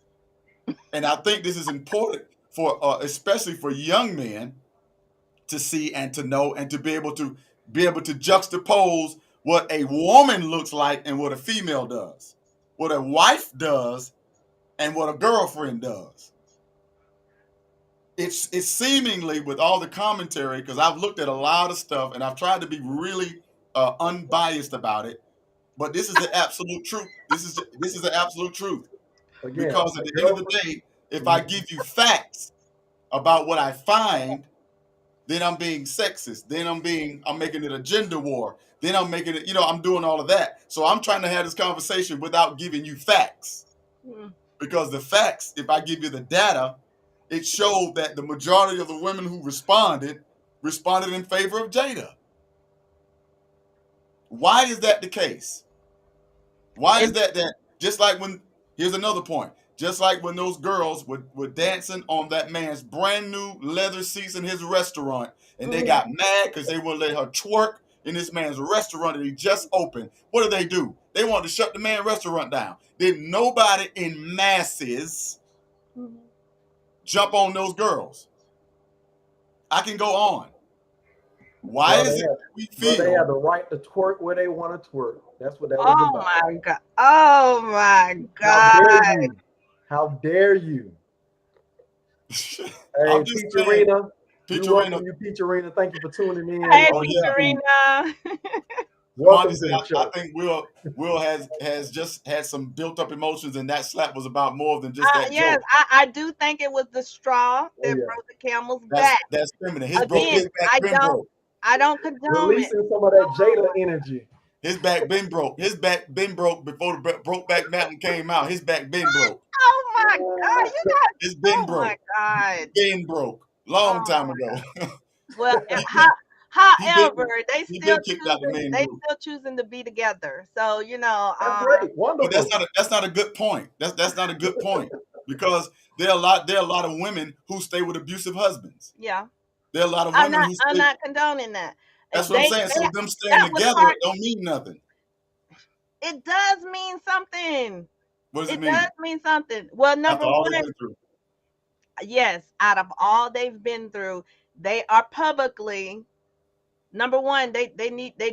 And I think this is important for especially for young men to see and to know and to be able to juxtapose what a woman looks like and what a female does, what a wife does and what a girlfriend does. it's seemingly, with all the commentary, because I've looked at a lot of stuff and I've tried to be really unbiased about it, but this is the absolute truth. This is the absolute truth. Again, Because a at the end of the girlfriend- day, if I give you facts about what I find, then I'm being sexist. Then I'm making it a gender war. Then I'm making it, I'm doing all of that. So I'm trying to have this conversation without giving you facts. Mm. Because the facts, if I give you the data, it showed that the majority of the women who responded in favor of Jada. Why is that the case? Why is that just like when, here's another point, just like when those girls were dancing on that man's brand new leather seats in his restaurant, and they got mad because they wouldn't let her twerk in this man's restaurant that he just opened. What do? They wanted to shut the man's restaurant down. Did nobody in masses jump on those girls? I can go on. Why is it that we feel they have the right to twerk where they want to twerk? That's what that was Oh about. my God. Oh my How God. dare you? How dare you? Hey, I'm just Peach saying, Arena. Peach We Arena. welcome you, Peach Arena. Thank you for tuning in. Hey, Oh, yeah. Serena. Welcome Monty to said, the show. I think Will has just had some built up emotions, and that slap was about more than just that Yes, joke. I do think it was the straw that yeah. broke the camel's back. That's feminine. Again, His back been broke. I don't condone it. Releasing some of that Jada energy. His back been broke. His back been broke before the Brokeback Mountain came out. His back been broke. Oh my God, you guys! It's been Oh broke. my God! Been broke. Long time ago. Well, however, they still choosing to be together. So That's great, wonderful. But that's not a good point. That's not a good point, because there are a lot of women who stay with abusive husbands. Yeah. There are a lot of women I'm not condoning that. That's what I'm saying. So them staying together don't mean nothing. It does mean something. What does it mean? It does mean something. Well, number one, yes, out of all they've been through, they are publicly. Number one, they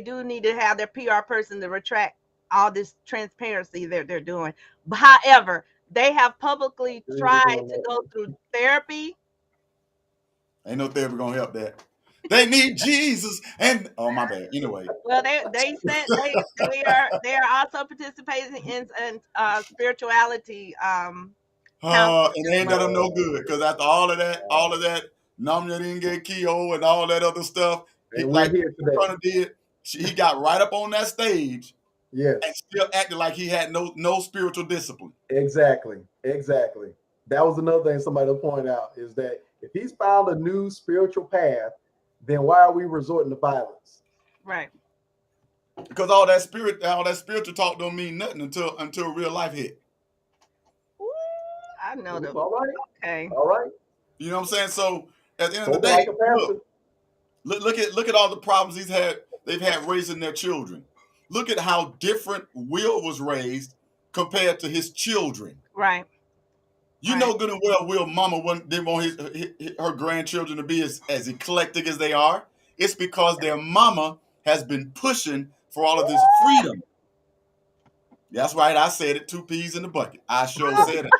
do need to have their PR person to retract all this transparency that they're doing. But however, they have publicly tried to go through therapy. Ain't no therapy gonna help that. They need Jesus, and oh my bad. Anyway, well, they said they are also participating in spirituality. And they ain't done them no good, because after all of that, Namya Denge Kyo and all that other stuff, he got right up on that stage, yes, and still acted like he had no spiritual discipline. Exactly. That was another thing somebody will point out, is that if he's found a new spiritual path, then why are we resorting to violence? Right. Because all that spiritual talk don't mean nothing until real life hit. Ooh, I know that. All right. Okay. All right. You know what I'm saying? So at the end of the day, look at all the problems they've had raising their children. Look at how different Will was raised compared to his children. Right. You know good and well Will mama didn't want her grandchildren to be as eclectic as they are. It's because their mama has been pushing for all of this freedom. That's right. I said it, 2 peas in the bucket. I sure said it.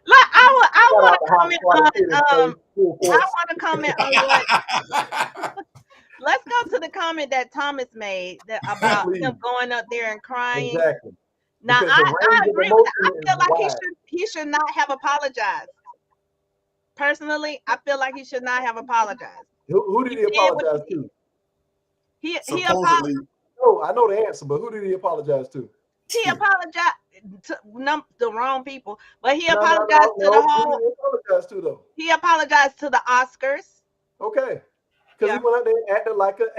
Look, I want to comment on what. Let's go to the comment that Thomas made about him going up there and crying. Exactly. Now I agree with that. I feel like he should not have apologized. Personally, I feel like he should not have apologized. Who did he apologize to? He apologized. No, I know the answer, but who did he apologize to? He apologized to the wrong people, but he apologized to the whole. Who did he apologize to, though? He apologized to the Oscars. Okay, because he went out there and acted like an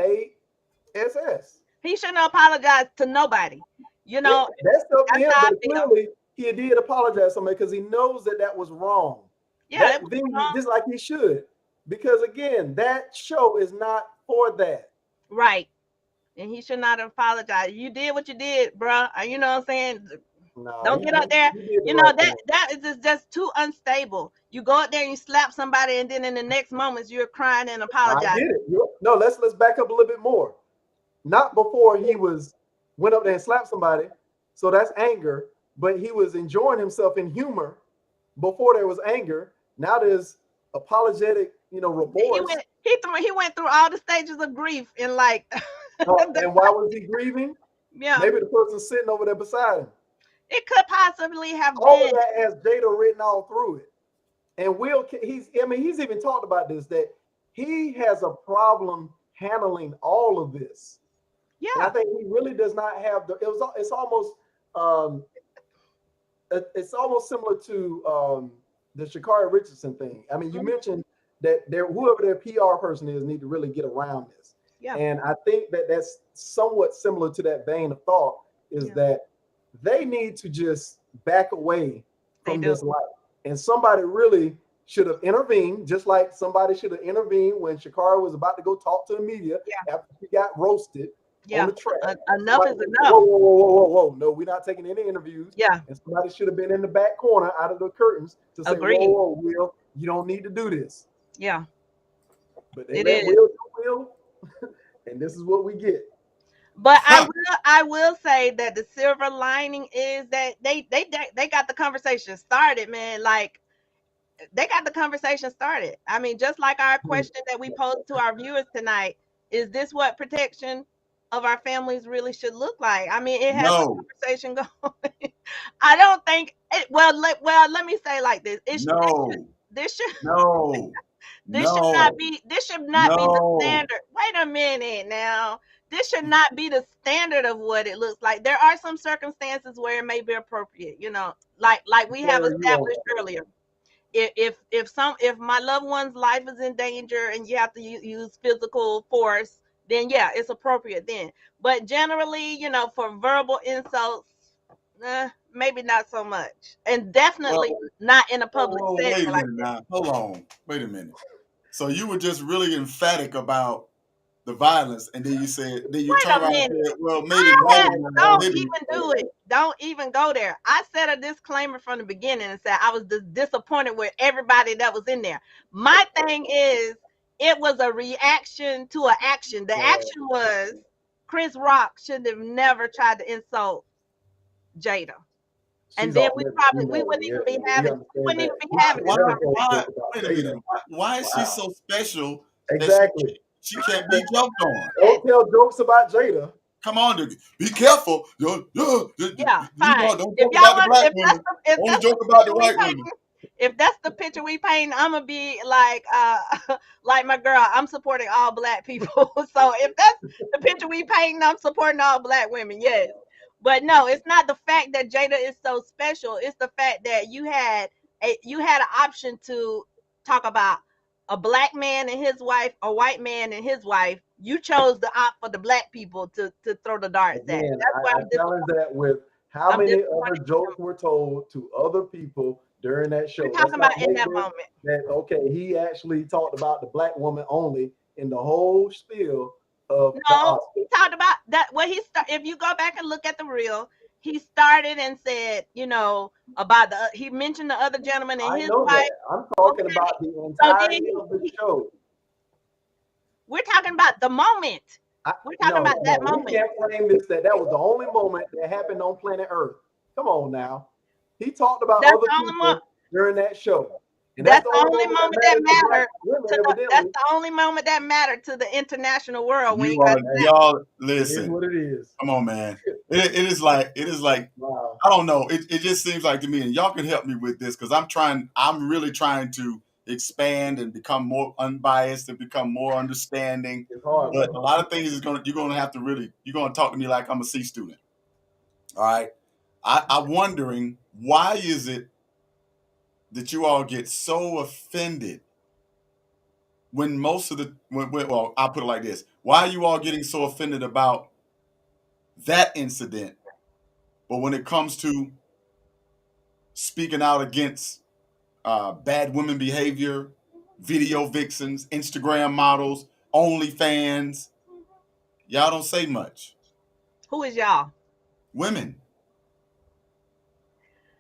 ASS. He shouldn't apologize to nobody. You know, that's up to him, but clearly he did apologize to somebody because he knows that was wrong. Yeah, that was wrong. Just like he should, because again, that show is not for that. Right. And he should not apologize. You did what you did, bro. You know what I'm saying? No, don't get up there. You know, that is just too unstable. You go out there and you slap somebody, and then in the next moments you're crying and apologizing. I get it. No, let's back up a little bit more. Not before he went up there and slapped somebody. So that's anger, but he was enjoying himself in humor before there was anger. now there's apologetic, He remorse. went through all the stages of grief and like And why was he grieving? yeah, Maybe the person sitting over there beside him. it could possibly have All of been. that has Jada written all through it. And he's even talked about this, that he has a problem handling all of this. And I Yeah, think he really does not have it's almost similar to the Sha'Carri Richardson thing. I mean, you mentioned that whoever their PR person is need to really get around this. yeah, And I think that that's somewhat similar to that vein of thought, is Yeah. that they need to just back away They from do. this life. And somebody really should have intervened, just like somebody should have intervened when Sha'Carri was about to go talk to the media Yeah. after she got roasted yeah. on the track. Enough is Somebody said, enough. Whoa. No, we're not taking any interviews. Yeah, And somebody should have been in the back corner out of the curtains to say, Agreed. whoa, Will, you don't need to do this. yeah. But they It let is. Will do Will, and this is what we get. But Huh. I will say that the silver lining is that they got the conversation started, man. Like they got the conversation started. I mean, just like our question that we posed to our viewers tonight, is this what protection of our families really should look like? I mean, it has a No, conversation going. I don't think it, well, let me say like this. no, This should no, this should no, not be the no. standard. Wait a minute now. This should not be the standard of what it looks like. There are some circumstances where it may be appropriate, like we have Where are you on established that? earlier. If my loved one's life is in danger and you have to use physical force, then yeah, it's appropriate then. But generally, for verbal insults, maybe not so much, and definitely Well, not in a public whoa, wait setting a like minute now. Hold on. Wait a minute. So you were just really emphatic about the violence, and then you Wait turn a around and minute. said, well, maybe no, Don't maybe. even do it. Don't even go there. I said a disclaimer from the beginning and said I was disappointed with everybody that was in there. My thing is, it was a reaction to an action. The action was Chris Rock should have never tried to insult Jada. And then we wouldn't even be having Why, this conversation. wait a minute. Why is she so special that Exactly. she can't be joked on? Don't tell jokes about Jada. Come on, dude. Be careful. Yeah, Don't fine. joke If about the y'all black want, women. if Only that's joke the about the picture we white paint, women. if that's the picture we paint, I'm gonna be like like my girl. I'm supporting all black people. So if that's the picture we paint, I'm supporting all black women. Yes, but no, it's not the fact that Jada is so special. It's the fact that you had an option to talk about a black man and his wife, a white man and his wife. You chose to opt for the black people to throw the darts at. Again, That's why I challenge that with how I'm many disappointed other with jokes were told to other people during that show. We're Let's talking not about in make that this moment. that okay, he actually talked about the black woman only in the whole spiel of the No, Oscars. he talked about that. Well, if you go back and look at the reel, he started and said, about he mentioned the other gentleman and I his know wife. that. I'm talking Okay. about the So entirety then of the show. we're talking about the moment. We're talking about that moment. We can't claim this that was the only moment that happened on planet Earth. Come on now. He talked about That's other the only people during that show. And That's the only moment that mattered mattered. to black women, That's evidently. the only moment that mattered to the international world. When You you got y'all It is listen. what it is. Come on, man. It is like Wow. I don't know. It just seems like to me, and y'all can help me with this because I'm really trying to expand and become more unbiased and become more understanding. It's hard. But a lot of things you're gonna have to you're gonna talk to me like I'm a C student. All right. I'm wondering, why is it that you all get so offended when most of well, I'll put it like this. Why are you all getting so offended about that incident? But when it comes to speaking out against bad women behavior, video vixens, Instagram models, OnlyFans, y'all don't say much. Who is y'all? Women.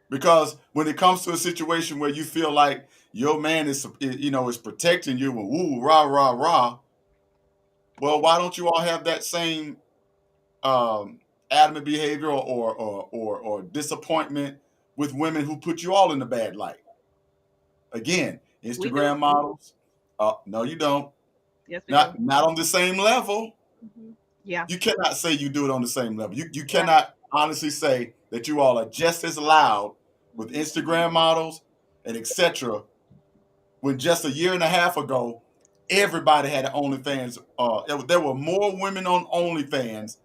Because when it comes to a situation where you feel like your man is protecting you and woo, rah, rah, rah, well, why don't you all have that same adamant behavior or disappointment with women who put you all in the bad light? Again, Instagram models. No, you don't. Yes, we do. Not on the same level. Yeah. You cannot say you do it on the same level. You cannot honestly say that you all are just as loud with Instagram models and etc. When just a year and a half ago, everybody had an OnlyFans. There were more women on OnlyFans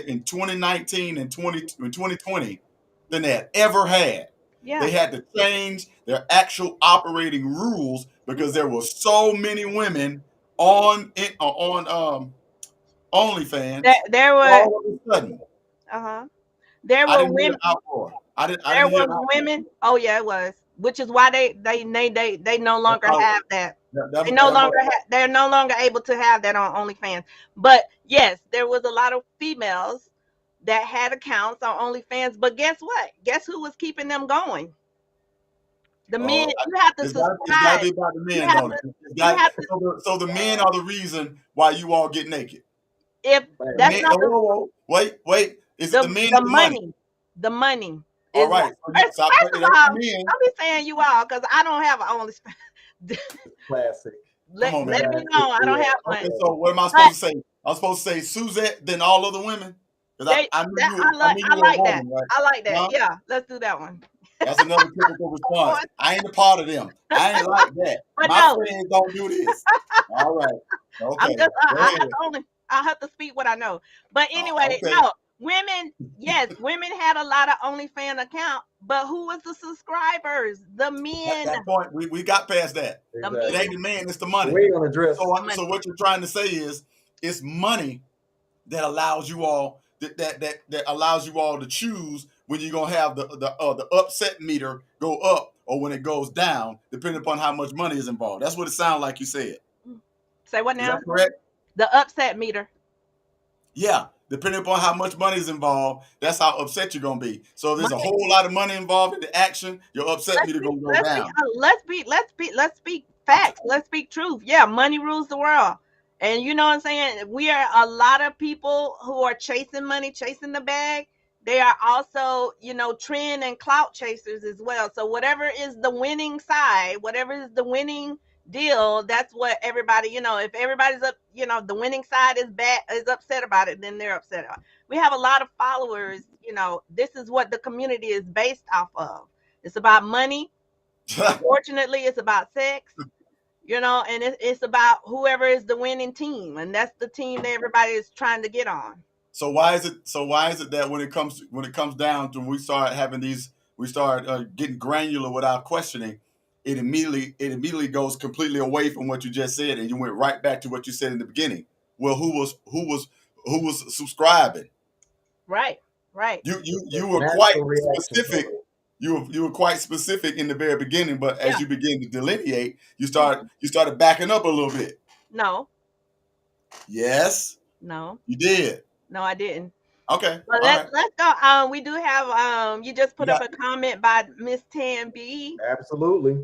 in 2019 and 2020 than they had ever had. Yeah. They had to change their actual operating rules because there were so many women on OnlyFans. There were All of a sudden, there I were didn't hear women. an uproar. I didn't There hear an was uproar. women. Oh yeah, it was. Which is why they no longer all. have that. That- They that- no that- longer they're no longer able to have that on OnlyFans. But yes, there was a lot of females that had accounts on OnlyFans. But guess what? Guess who was keeping them going? The men. You have to It's gotta subscribe. be about the men, You have don't it? to- It's you have gotta- so the men are the reason why you all get naked. If Man, that's Men, not the, whoa. Wait. Is it the men or the the money? money. The money. All Is right. first So of it ain't all, the men. I'll be saying you all because I don't have an OnlyFans. classic. Let on, me man. know. I don't have one. Okay, so what am I supposed to say? I'm supposed to say Suzette, then all other women? Because I knew you were I like a that. woman, right? I like that. Huh? Yeah, let's do that one. That's another typical response. I ain't a part of them. I ain't like that. But My no. friends don't do this. All right. Okay. I'm just Go ahead. I have to speak what I know. But anyway, okay. no, women, yes, women had a lot of OnlyFans account, but who was the subscribers? The men. At that point, we got past that. Exactly. It ain't the man, it's the money. We ain't gonna address. So what you're trying to say is it's money that allows you all that allows you all to choose when you're gonna have the upset meter go up or when it goes down, depending upon how much money is involved. That's what it sounds like you said. Say what Is now? that correct? The upset meter. Yeah, depending upon how much money is involved, that's how upset you're gonna be. So if there's a whole lot of money involved in the action, your upset meter gonna go down. Let's speak facts. Let's speak truth. Yeah, money rules the world. And you know what I'm saying? We are a lot of people who are chasing money, chasing the bag. They are also, trend and clout chasers as well. So whatever is the winning side, whatever is the winning deal, that's what everybody, if everybody's up, the winning side is upset about it, then they're upset about it. We have a lot of followers, this is what the community is based off of. It's about money. Unfortunately, it's about sex. And it's about whoever is the winning team, and that's the team that everybody is trying to get on. So why is it that when it comes down to we start getting granular without questioning, it immediately goes completely away from what you just said, and you went right back to what you said in the beginning. Well, who was subscribing? Right. You were quite specific. You were quite specific in the very beginning, but as you begin to delineate, you started backing up a little bit. No. Yes. No. You did. No, I didn't. Okay. But let's go. We do have you just put up a comment by Miss Tan B. Absolutely.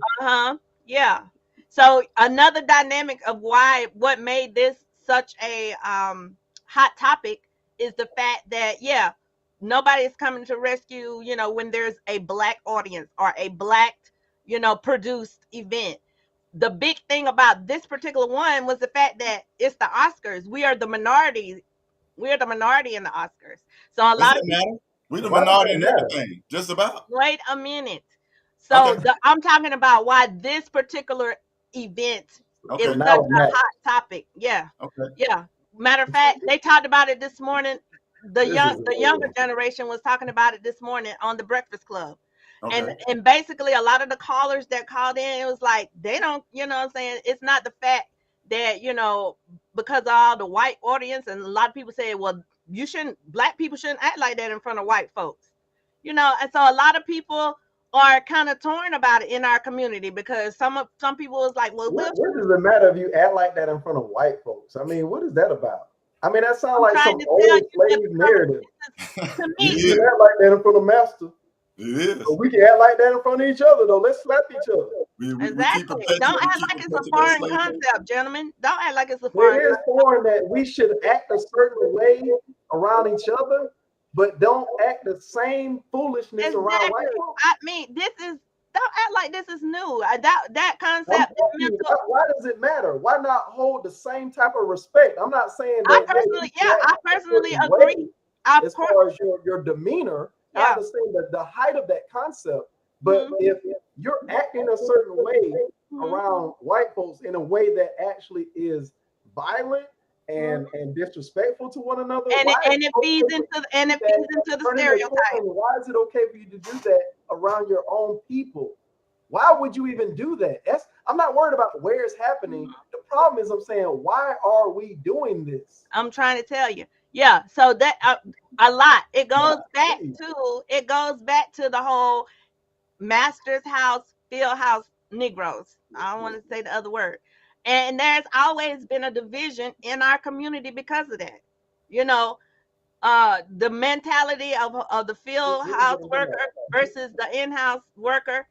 Yeah. So another dynamic of what made this such a hot topic is the fact that nobody is coming to rescue, when there's a Black audience or a Black, produced event. The big thing about this particular one was the fact that it's the Oscars. We are the minority. We are the minority in the Oscars. So a lot of people, we're the minority in everything, just about. Wait a minute. So I'm talking about why this particular event is such a hot topic. Yeah. Okay. Yeah. Matter of fact, they talked about it this morning. The younger generation was talking about it this morning on the Breakfast Club. Okay. And basically a lot of the callers that called in, it was like they don't, what I'm saying? It's not the fact that, because of all the white audience, and a lot of people say, well, Black people shouldn't act like that in front of white folks. And so a lot of people are kind of torn about it in our community because some people was like, well, what does it matter if you act like that in front of white folks? I mean, what is that about? I mean, that sounds like some old slave narrative. To me, you can act like that in front of master. It is. But we can act like that in front of each other, though. Let's slap each other. Exactly. Don't act like it's a foreign concept, gentlemen. Don't act like it's a foreign concept. It is foreign that we should act a certain way around each other, but don't act the same foolishness around white folks. I mean, don't act like this is new. That I'm concept is asking you, mental. why does it matter? Why not hold the same type of respect? I'm not saying I that personally, you act I a personally certain agree. way I as per- far as your demeanor. I yeah. understand the height of that concept, but Mhm, if you're acting a certain way mhm. around white folks in a way that actually is violent and disrespectful to one another, And why is it it feeds okay for into you to do that? Turning the stereotype. corner, why is it okay for you to do that around your own people? Why would you even do that? I'm not worried about where it's happening. The problem is, I'm saying, why are we doing this? I'm trying to tell you. Yeah. So that a lot. It goes back Please. to the whole master's house, field house Negroes. I don't want to say the other word. And there's always been a division in our community because of that. You know, the mentality of the field house worker versus the in-house worker.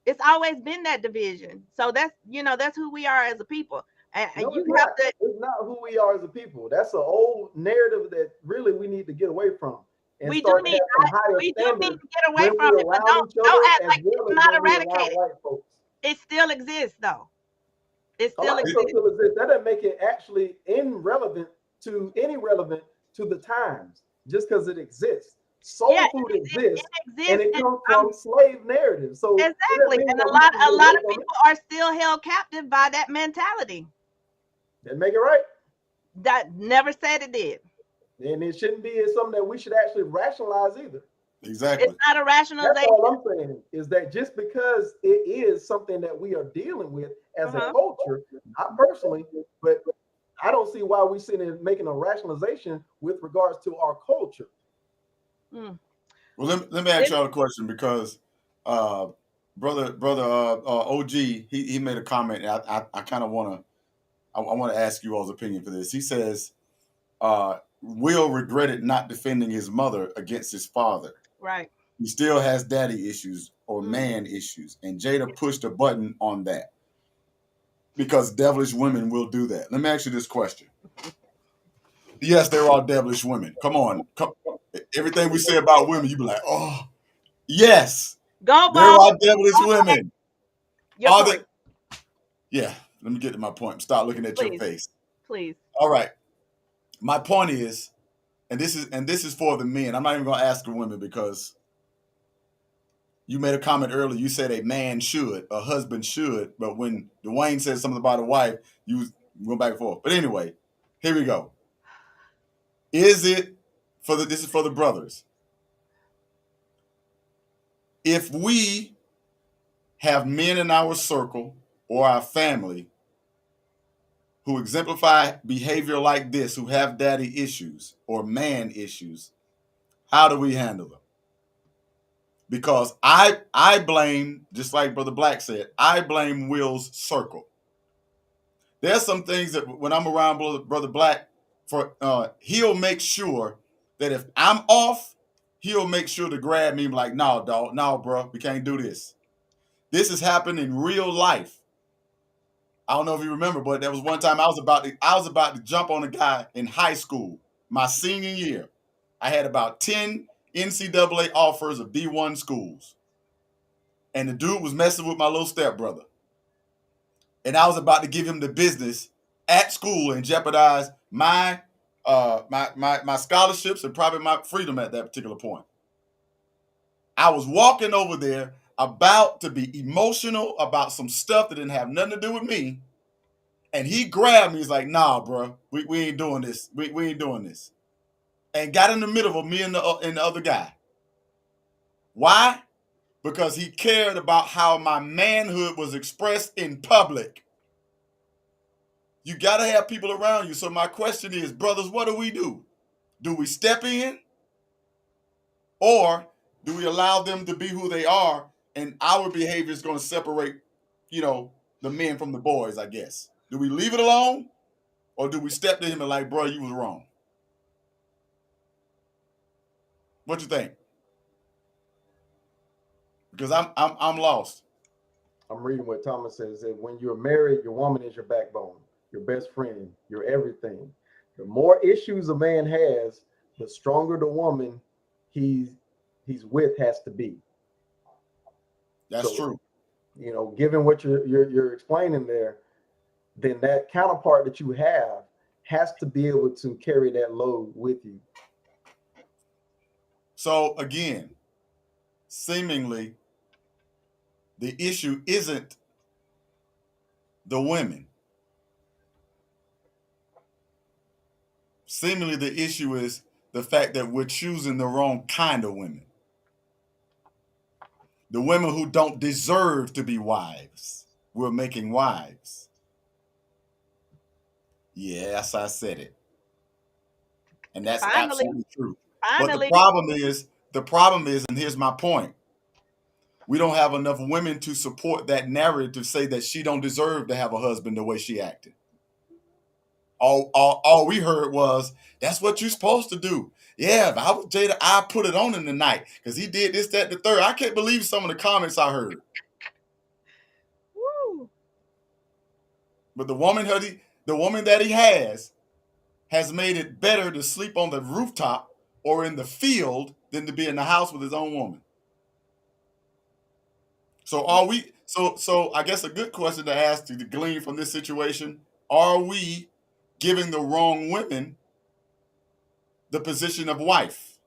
It's always been that division. So that's who we are as a people. And No, you it's have not. to. It's not who we are as a people. That's an old narrative that really we need to get away from and We do start to need have some higher we do need standards to get away when from we're it, but around each don't other act as like well it's as not when we're around eradicated. white folks. It still exists though. It A still lot of stuff exists. still exists. That doesn't make it actually irrelevant to the times just because it exists. Yeah, Soul food exists it and exists, it and comes from slave narratives. So it doesn't exactly. mean And that we should a get lot away of from it. people are still held captive by that mentality. Then make it right. That never said it did. And it shouldn't be something that we should actually rationalize either. It's Exactly. not a That's rationalization. all I'm saying is that just because it is something that we are dealing with as a Uh-huh. culture, not personally, but I don't see why we sitting and making a rationalization with regards to our culture. Mm. Well, let me ask y'all a question because brother OG he made a comment. And I kind of I want to ask you all's opinion for this. He says Will regretted not defending his mother against his father. Right. He still has daddy issues or Mm. man issues, and Jada pushed a button on that because devilish women will do that. Let me ask you this question. Yes, they're all devilish women. Come on. Everything we say about women, you be like, oh, yes, Go there ball. are devilish women. Your Are point, they? Yeah, let me get to my point. Stop looking at your please, face. please. All right. My point is, and this is for the men. I'm not even gonna ask the women because you made a comment earlier. You said a man should, a husband should, but when Dwayne said something about a wife, you go back and forth. But anyway, here we go. Is it this is for the brothers. If we have men in our circle or our family who exemplify behavior like this, who have daddy issues or man issues, how do we handle them? Because I blame, just like Brother Black said, I blame Will's circle. There's some things that when I'm around Brother Black, he'll make sure that if I'm off, he'll make sure to grab me like, no, dog, no, bro, we can't do this. This has happened in real life. I don't know if you remember, but there was one time I was about to jump on a guy in high school, my senior year. I had about 10 NCAA offers of D1 schools. And the dude was messing with my little stepbrother. And I was about to give him the business at school and jeopardize my scholarships and probably my freedom at that particular point. I was walking over there about to be emotional about some stuff that didn't have nothing to do with me. And he grabbed me. He's like, nah, bro, we ain't doing this. We ain't doing this. And got in the middle of me and the other guy. Why? Because he cared about how my manhood was expressed in public. You got to have people around you. So my question is, brothers, what do? Do we step in? Or do we allow them to be who they are and our behavior is going to separate, the men from the boys, I guess? Do we leave it alone? Or do we step to him and like, bro, you was wrong? What you think? Because I'm lost. I'm reading what Thomas says that when you're married, your woman is your backbone, your best friend, your everything. The more issues a man has, the stronger the woman he's with has to be. That's true. given what you're explaining there, then that counterpart that you have has to be able to carry that load with you. So again, seemingly the issue isn't the women. Seemingly the issue is the fact that we're choosing the wrong kind of women. The women who don't deserve to be wives, we're making wives. Yes, I said it. And that's Finally, absolutely true. But finally. the problem is, and here's my point, we don't have enough women to support that narrative to say that she don't deserve to have a husband the way she acted. All we heard was, that's what you're supposed to do. Yeah, if I was Jada, I put it on him tonight because he did this, that, the third. I can't believe some of the comments I heard. Woo. But the woman that he has made it better to sleep on the rooftop or in the field than to be in the house with his own woman. So are we? So I guess a good question to ask to glean from this situation: are we giving the wrong women the position of wife?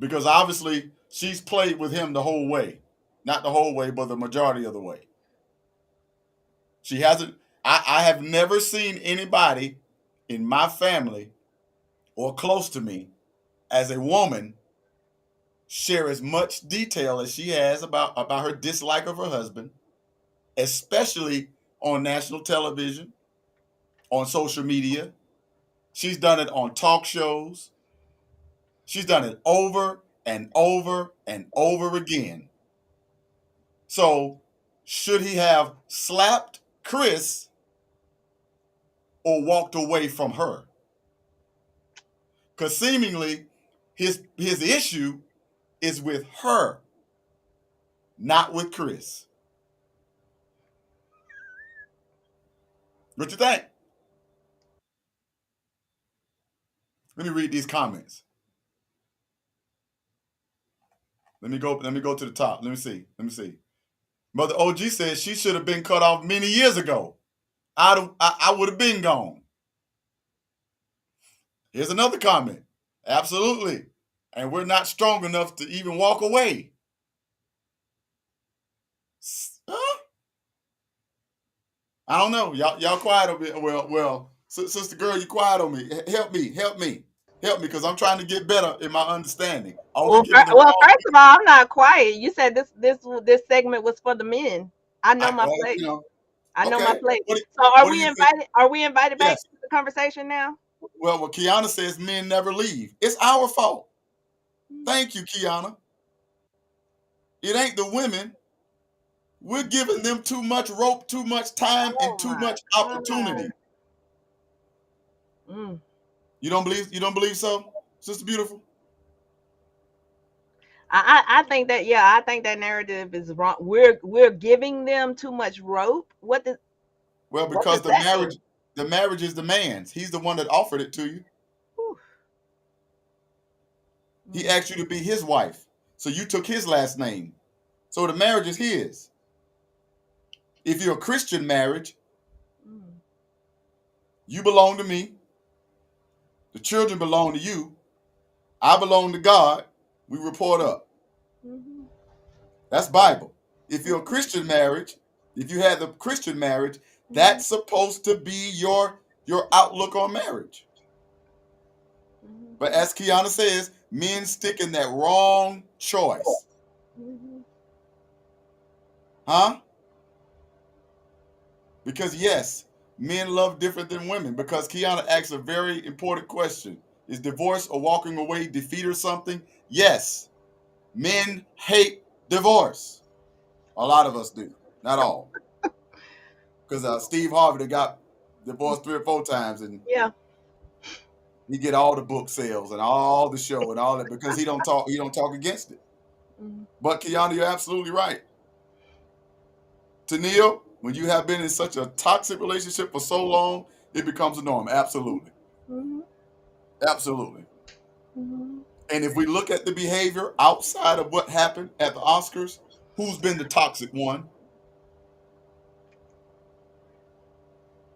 Because obviously she's played with him the whole way, not the whole way, but the majority of the way. She hasn't. I have never seen anybody in my family or close to me as a woman share as much detail as she has about her dislike of her husband, especially on national television, on social media. She's done it on talk shows. She's done it over and over and over again. So, should he have slapped Chris or walked away from her? Because seemingly his issue is with her, not with Chris. What you think? Let me read these comments. Let me go to the top. Let me see. Mother OG says she should have been cut off many years ago. I would have been gone. Here's another comment. Absolutely. And we're not strong enough to even walk away. Huh? I don't know. Y'all quiet on me. Well, sister girl, you quiet on me. Help me, because I'm trying to get better in my understanding. Well, first of all, I'm not quiet. You said this segment was for the men. I know my place. I know my place. So are we invited? Are we invited back to the conversation now? Well, Kiana says men never leave. It's our fault. Thank you, Kiana. It ain't the women. We're giving them too much rope, too much time, and too much opportunity. You don't believe so, Sister Beautiful? I think that I think that narrative is wrong. We're giving them too much rope. Because the marriage is the man's. He's the one that offered it to you. Whew. He asked you to be his wife, so you took his last name. So the marriage is his. If you're a Christian marriage, you belong to me. The children belong to you. I belong to God. We report up. Mm-hmm. That's Bible. If you're a Christian marriage, if you had the Christian marriage, that's supposed to be your outlook on marriage. Mm-hmm. But as Kiana says, men stick in that wrong choice. Mm-hmm. Huh? Because yes, men love different than women. Because Kiana asks a very important question. Is divorce or walking away defeat or something? Yes. Men hate divorce. A lot of us do. Not all. Because Steve Harvey got divorced 3 or 4 times, and he get all the book sales and all the show and all that because he don't talk against it. Mm-hmm. But Kiana, you're absolutely right. Tennille, when you have been in such a toxic relationship for so long, it becomes a norm. Absolutely. Mm-hmm. Absolutely. Mm-hmm. And if we look at the behavior outside of what happened at the Oscars, Who's been the toxic one?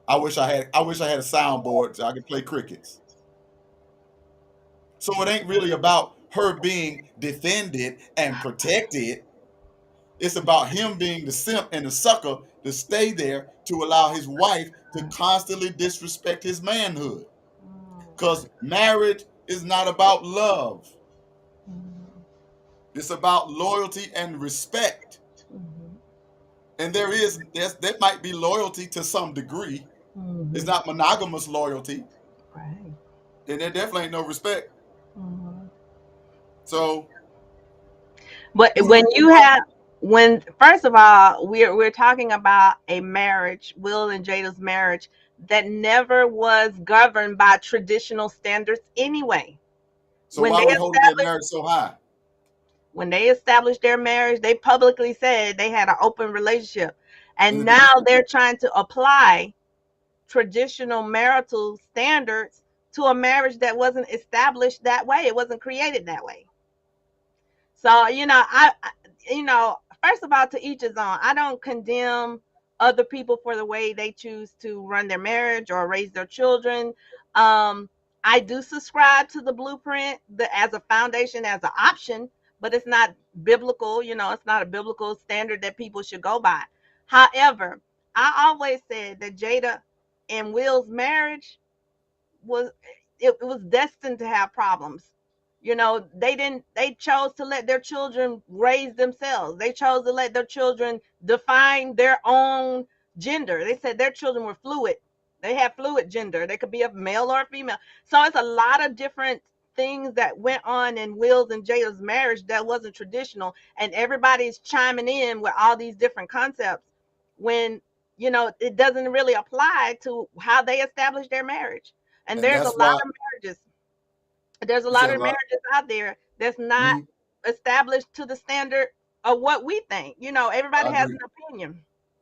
I wish I had a soundboard so I could play crickets. So it ain't really about her being defended and protected. It's about him being the simp and the sucker to stay there to allow his wife to constantly disrespect his manhood. Because marriage is not about love. It's about loyalty and respect. And there might be loyalty to some degree. It's not monogamous loyalty. Right. And there definitely ain't no respect. So But when first of all, we're talking about a marriage, Will and Jada's marriage, that never was governed by traditional standards anyway. so why we holding their marriage so high? When they established their marriage, they publicly said they had an open relationship. And now they're trying to apply traditional marital standards to a marriage that wasn't established that way. It wasn't created that way. So, first of all, to each his own. I don't condemn other people for the way they choose to run their marriage or raise their children. I do subscribe to the blueprint as a foundation, as an option, but it's not biblical. It's not a biblical standard that people should go by. However, I always said that Jada and Will's marriage was destined to have problems. They chose to let their children raise themselves. They chose to let their children define their own gender. They said their children were fluid. They have fluid gender. They could be a male or a female. So it's a lot of different things that went on in Will's and Jada's marriage that wasn't traditional. And everybody's chiming in with all these different concepts when, it doesn't really apply to how they established their marriage. And there's a lot of marriages. There's a lot of marriages out there that's not established to the standard of what we think. Everybody has an opinion.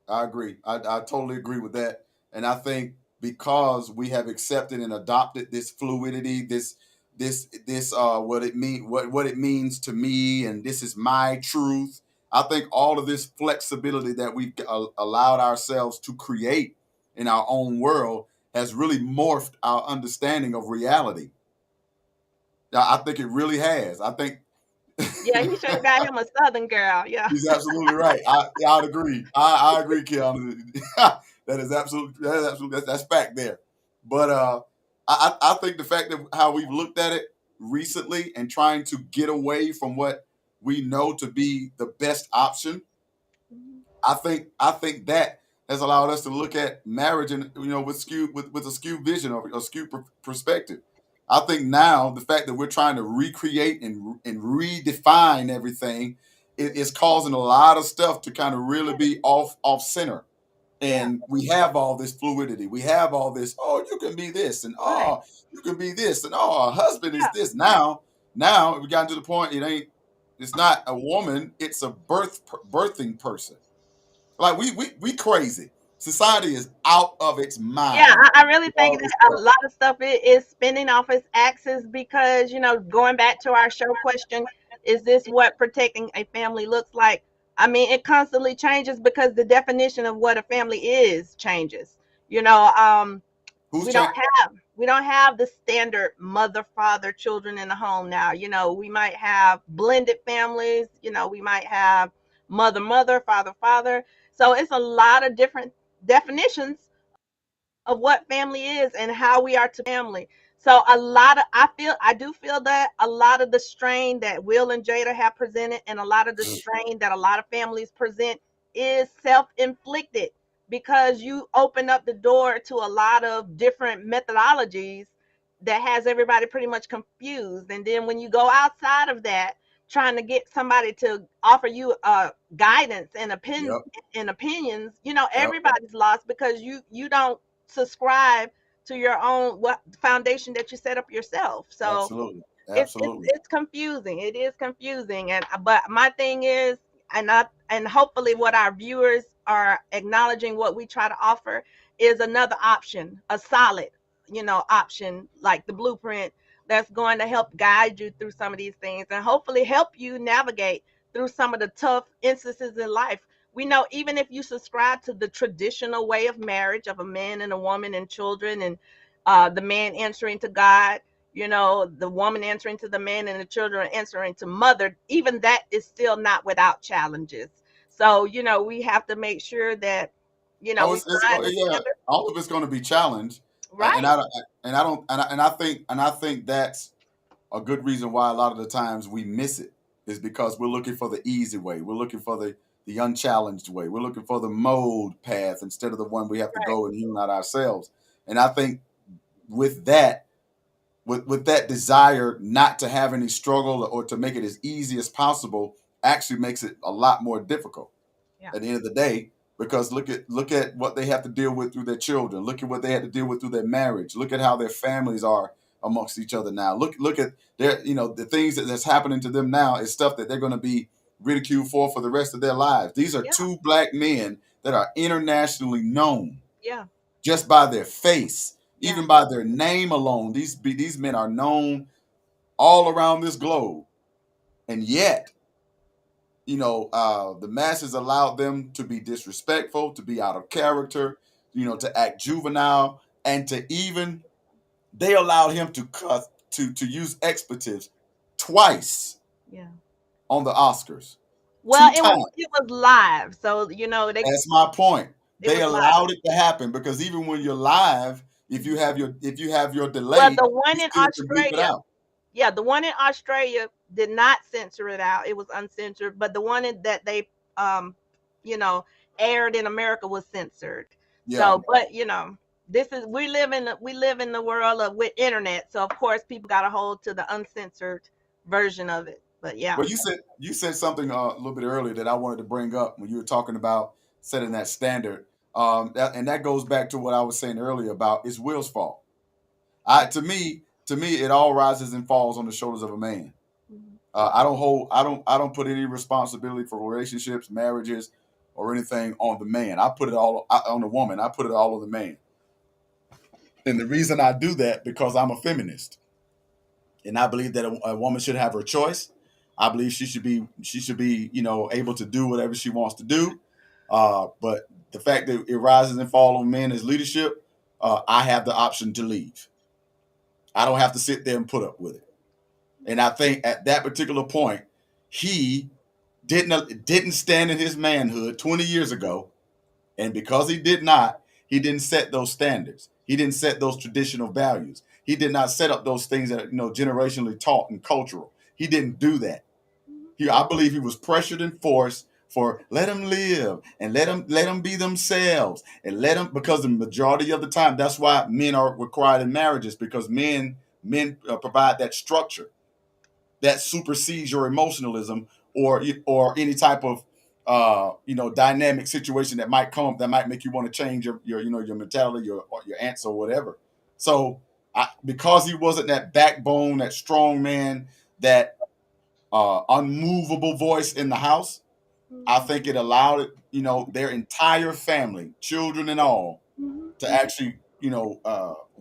I agree. I totally agree with that. And I think because we have accepted and adopted this fluidity, this what it means to me, and this is my truth. I think all of this flexibility that we've allowed ourselves to create in our own world has really morphed our understanding of reality. I think it really has. I think. Yeah, he should have got him a Southern girl. Yeah, he's absolutely right. I'd agree. I agree, Keanu. That's fact there. But I think the fact that how we've looked at it recently and trying to get away from what we know to be the best option, I think that has allowed us to look at marriage and with a skewed vision or a skewed perspective. I think now the fact that we're trying to recreate and redefine everything is causing a lot of stuff to kind of really be off center. And we have all this fluidity. We have all this, oh, you can be this, and oh, you can be this, and oh, a husband is this. Now we gotten to the point it's not a woman, it's a birthing person. Like we crazy. Society is out of its mind. Yeah, I really think that a lot of stuff is spinning off its axis because, going back to our show question, is this what protecting a family looks like? I mean, it constantly changes because the definition of what a family is changes. We don't have the standard mother, father, children in the home now. We might have blended families. We might have mother, father. So it's a lot of different definitions of what family is and how we are to family. So I do feel that a lot of the strain that Will and Jada have presented and a lot of the strain that a lot of families present is self-inflicted because you open up the door to a lot of different methodologies that has everybody pretty much confused. And then when you go outside of that, trying to get somebody to offer you guidance and opinions, everybody's lost because you don't subscribe to your own foundation that you set up yourself. So absolutely. It's confusing. It is confusing. But my thing is, and hopefully what our viewers are acknowledging, what we try to offer is another option, a solid, option like the blueprint that's going to help guide you through some of these things and hopefully help you navigate through some of the tough instances in life. We know even if you subscribe to the traditional way of marriage of a man and a woman and children, and the man answering to God, the woman answering to the man, and the children answering to mother, even that is still not without challenges. So, we have to make sure that, Oh, we find a yeah. standard. All of it's going to be challenged, and Right. I don't, and I think that's a good reason why a lot of the times we miss it is because we're looking for the easy way. We're looking for the unchallenged way. We're looking for the mode path instead of the one we have to Right. go and heal out ourselves. And I think with that, with that desire not to have any struggle or to make it as easy as possible, actually makes it a lot more difficult Yeah. at the end of the day, because look at what they have to deal with through their children. Look at what they had to deal with through their marriage. Look at how their families are amongst each other now. Look at their, the things that's happening to them now is stuff that they're going to be ridiculed for the rest of their lives. These are Yeah. two black men that are internationally known Yeah. just by their face, Yeah. even by their name alone. These men are known all around this globe, and yet the masses allowed them to be disrespectful, to be out of character, to act juvenile, and to even they allowed him to cuss, to use expletives twice Yeah. on the Oscars. Well, Two it was times. it was live, so That's my point. it They was live. allowed it to happen because even when you're live, if you have your Well, delay, the one you in still can bleep it Australia, out. yeah, the one in Australia did not censor it out. It was uncensored, but the one that they you know, aired in America was censored. Yeah. So, but this is we live in the world of with internet, so of course people got to hold to the uncensored version of it. But yeah. Well, you said something a little bit earlier that I wanted to bring up when you were talking about setting that standard. And that goes back to what I was saying earlier about it's Will's fault. To me, it all rises and falls on the shoulders of a man. Mhm. I don't put any responsibility for relationships, marriages, or anything on the man. I put it all on the woman. I put it all on the man. And the reason I do that because I'm a feminist, and I believe that a woman should have her choice. I believe she should be able to do whatever she wants to do. But the fact that it rises and falls on men as leadership, I have the option to leave. I don't have to sit there and put up with it. And I think at that particular point, he didn't stand in his manhood 20 years ago, and because he did not, he didn't set those standards. He didn't set those traditional values. He did not set up those things that generationally taught and cultural. He didn't do that. I believe he was pressured and forced for let them live and let them be themselves and let them, because the majority of the time that's why men are required in marriages, because men provide that structure that supersedes your emotionalism or any type of dynamic situation that might come up that might make you want to change your mentality, your answer or whatever. So because he wasn't that backbone, that strong man, that unmovable voice in the house, I think it allowed their entire family, children and all, to actually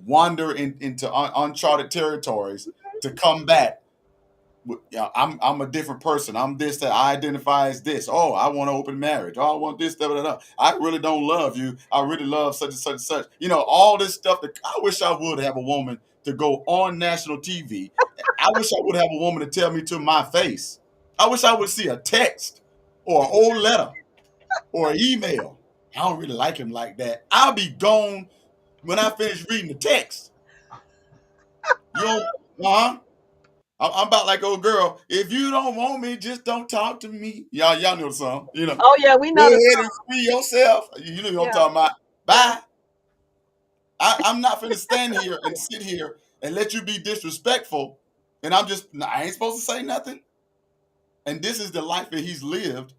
wander into uncharted territories, to come back. I'm a different person. I'm this, that I identify as this. Oh, I want to open marriage. Oh, I want this, that. I really don't love you. I really love such and such and such. All this stuff that I wish I would have a woman to go on national TV. I wish I would have a woman to tell me to my face. I wish I would see a text or an old letter or an email. I don't really like him like that. I'll be gone when I finish reading the text. I'm about like old girl. If you don't want me, just don't talk to me. Y'all know the song. Oh yeah, we Go know the ahead and song. free yourself. You know what I'm Yeah. talking about. Bye. I'm not finna stand here and sit here and let you be disrespectful. And I ain't supposed to say nothing. And this is the life that he's lived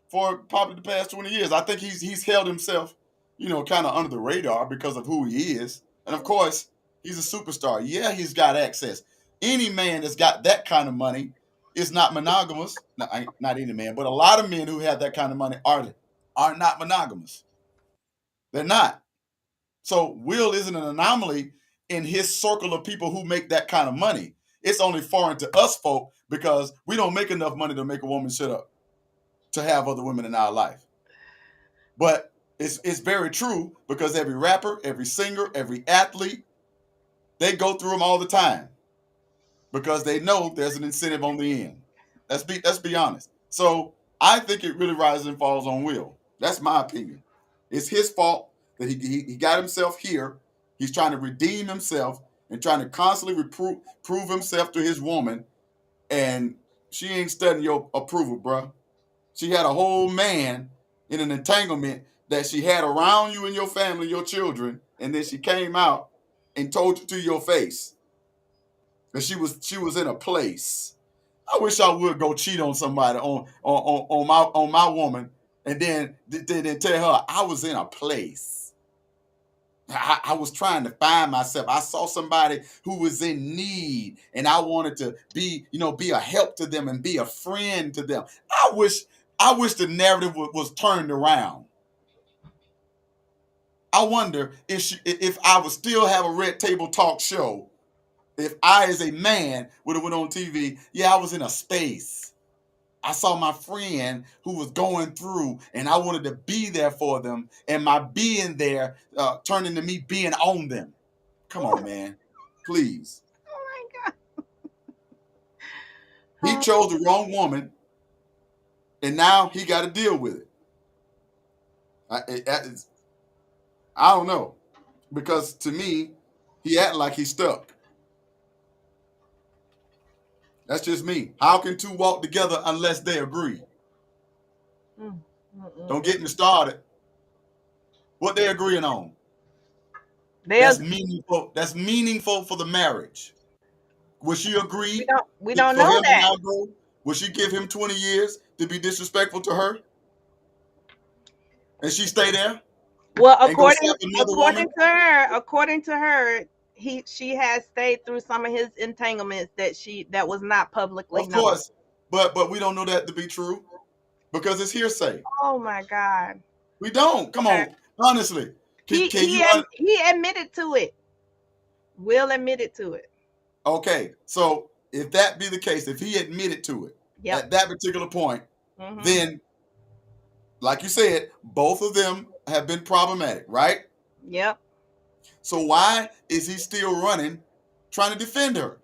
for probably the past 20 years. I think he's held himself, kind of under the radar because of who he is. And of course, he's a superstar. Yeah, he's got access. Any man that's got that kind of money is not monogamous. Not any man, but a lot of men who have that kind of money are not monogamous. They're not. So Will isn't an anomaly in his circle of people who make that kind of money. It's only foreign to us folk because we don't make enough money to make a woman shut up to have other women in our life. But it's very true, because every rapper, every singer, every athlete, they go through them all the time because they know there's an incentive on the end. Let's be honest. So I think it really rises and falls on Will. That's my opinion. It's his fault that he got himself here. He's trying to redeem himself and trying to constantly prove himself to his woman, and she ain't studying your approval, bruh. She had a whole man in an entanglement that she had around you and your family, your children, and then she came out and told you to your face that she was in a place. I wish I would go cheat on somebody on my woman, and then tell her I was in a place. I was trying to find myself. I saw somebody who was in need, and I wanted to be a help to them and be a friend to them. I wish the narrative was turned around. I wonder if I would still have a Red Table Talk show, if I, as a man, would have went on TV. Yeah, I was in a space. I saw my friend who was going through, and I wanted to be there for them, and my being there turned into me being on them. Come on, man. Please. Oh my God. He chose the wrong woman, and now he got to deal with it. I don't know, because to me, he acting like he's stuck. That's just me. How can two walk together unless they agree? Don't get me started. What they agreeing on? That's meaningful. That's meaningful for the marriage. Would she agree? We don't know that. Would she give him 20 years to be disrespectful to her? And she stay there? Well, according to her, she has stayed through some of his entanglements that was not publicly known. Of course, but we don't know that to be true because it's hearsay. Oh my God, we don't. Come on, honestly, he admitted to it. Will admitted to it. Okay, so if that be the case, if he admitted to it at that particular point, then, like you said, both of them have been problematic, right? Yep. So why is he still running, trying to defend her?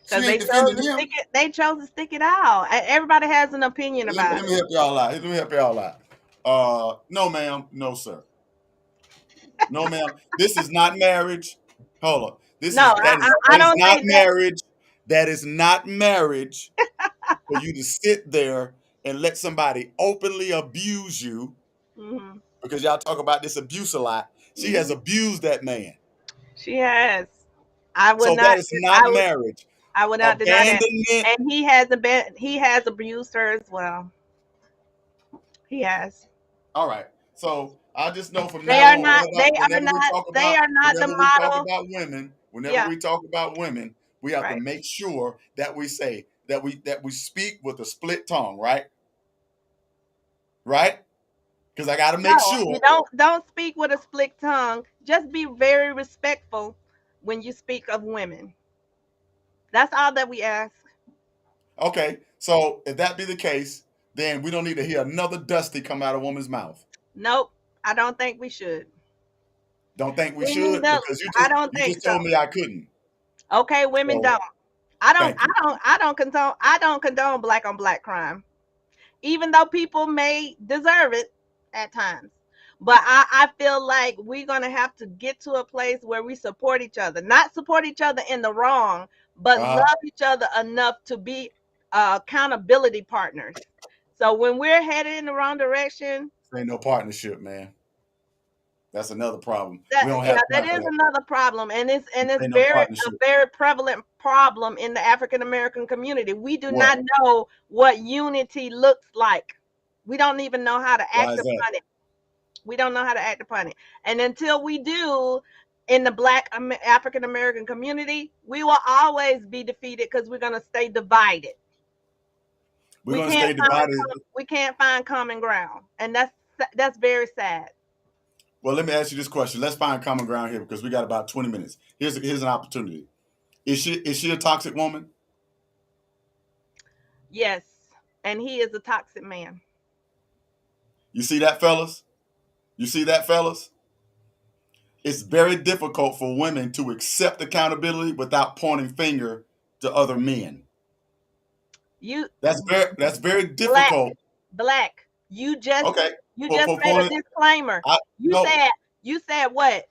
Because they chose to stick it out. Everybody has an opinion about it. Let me help y'all out. No, ma'am. No, sir. No, ma'am. This is not marriage. Hold on. That is not marriage. That is not marriage for you to sit there and let somebody openly abuse you. Because y'all talk about this abuse a lot. She has abused that man. She has. That is not marriage. I would not deny that. And he has abused her as well. He has. All right. So I just know from they now are not. They are not. They are not the model. Whenever we talk about women, we have to make sure that we say that we speak with a split tongue, right? Right? Because I got to make sure. You don't speak with a split tongue. Just be very respectful when you speak of women. That's all that we ask. Okay, so if that be the case, then we don't need to hear another Dusty come out of a woman's mouth. Nope, I don't think we should. Don't think we should? Because you just told me I couldn't. Okay, women don't. I don't condone black on black crime, even though people may deserve it at times. But I feel like we're gonna have to get to a place where we support each other, not support each other in the wrong, but love each other enough to be accountability partners. So when we're headed in the wrong direction, there ain't no partnership, man. That's another problem. That is another problem, and it's a very prevalent problem in the African American community. We do not know what unity looks like. We don't even know how to act upon it. We don't know how to act upon it, and until we do, in the Black African American community, we will always be defeated because we're going to stay divided. We can't find common ground, and that's very sad. Well, let me ask you this question. Let's find common ground here because we got about 20 minutes. Here's an opportunity. Is she a toxic woman? Yes. And he is a toxic man. You see that, fellas? You see that, fellas? It's very difficult for women to accept accountability without pointing finger to other men. You That's very black, difficult. black. You just Okay. made a Pointing, disclaimer. no, You said what?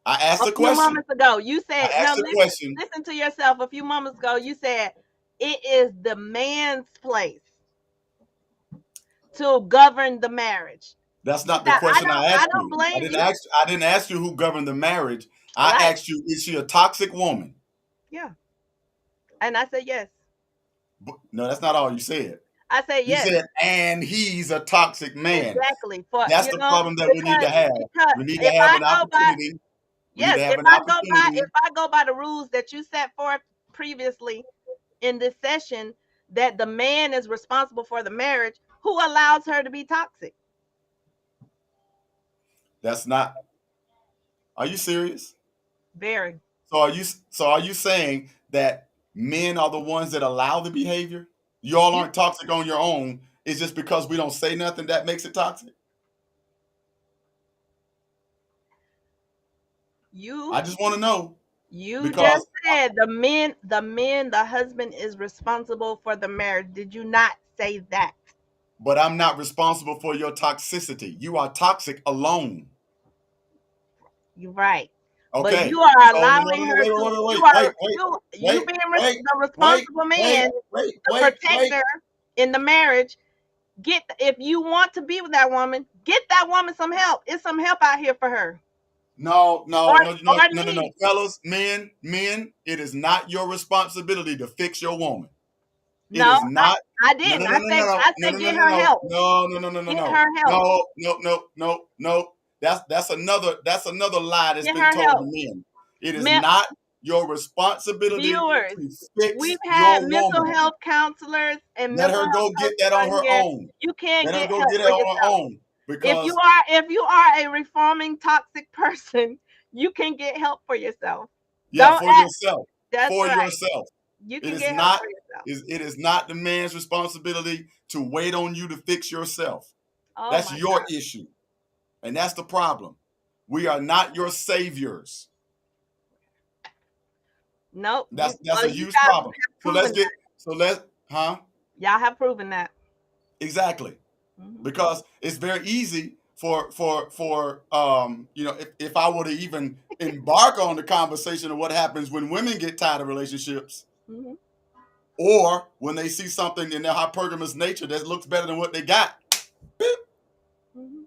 I asked A the few question. moments ago. You I said, asked the question. listen to yourself. A few moments ago, you said it is the man's place to govern the marriage. That's not the Now, question I asked I don't you. blame you. I didn't ask you who governed the marriage. I Right. asked you, is she a toxic woman? Yeah. And I said yes. No, that's not all you said. I said You yes. said, and he's a toxic man. Exactly. That's the problem that we need to have. We need to if have I an go by, opportunity. yes, if I go by the rules that you set forth previously in this session, that the man is responsible for the marriage, who allows her to be toxic? That's not. Are you serious? Very. So are you saying that men are the ones that allow the behavior? You all aren't toxic on your own. It's just because we don't say nothing that makes it toxic? I just want to know. You just said the husband is responsible for the marriage. Did you not say that? But I'm not responsible for your toxicity. You are toxic alone. You're right. Okay. But you are allowing her to. You being the responsible man, the protector in the marriage. If you want to be with that woman, get that woman some help. It's some help out here for her. No, fellas, men, it is not your responsibility to fix your woman. No, it is not. I didn't. I said get her help. No. Get her help. No. That's another lie that's been told to men. It is not your responsibility Viewers, to fix we've had your mental woman. health counselors and let her go get that on her own. You can't let her get go help get it for on yourself. her own. Because if you are a reforming toxic person, you can get help for yourself. Yeah, for yourself. That's for right. yourself. You can get help for yourself. It is not the man's responsibility to wait on you to fix yourself. Oh, that's your issue. And that's the problem. We are not your saviors. Nope. That's a huge problem. Y'all have proven that. Exactly. Mm-hmm. Because it's very easy for if I were to even embark on the conversation of what happens when women get tired of relationships, mm-hmm. or when they see something in their hypergamous nature that looks better than what they got. Mm-hmm.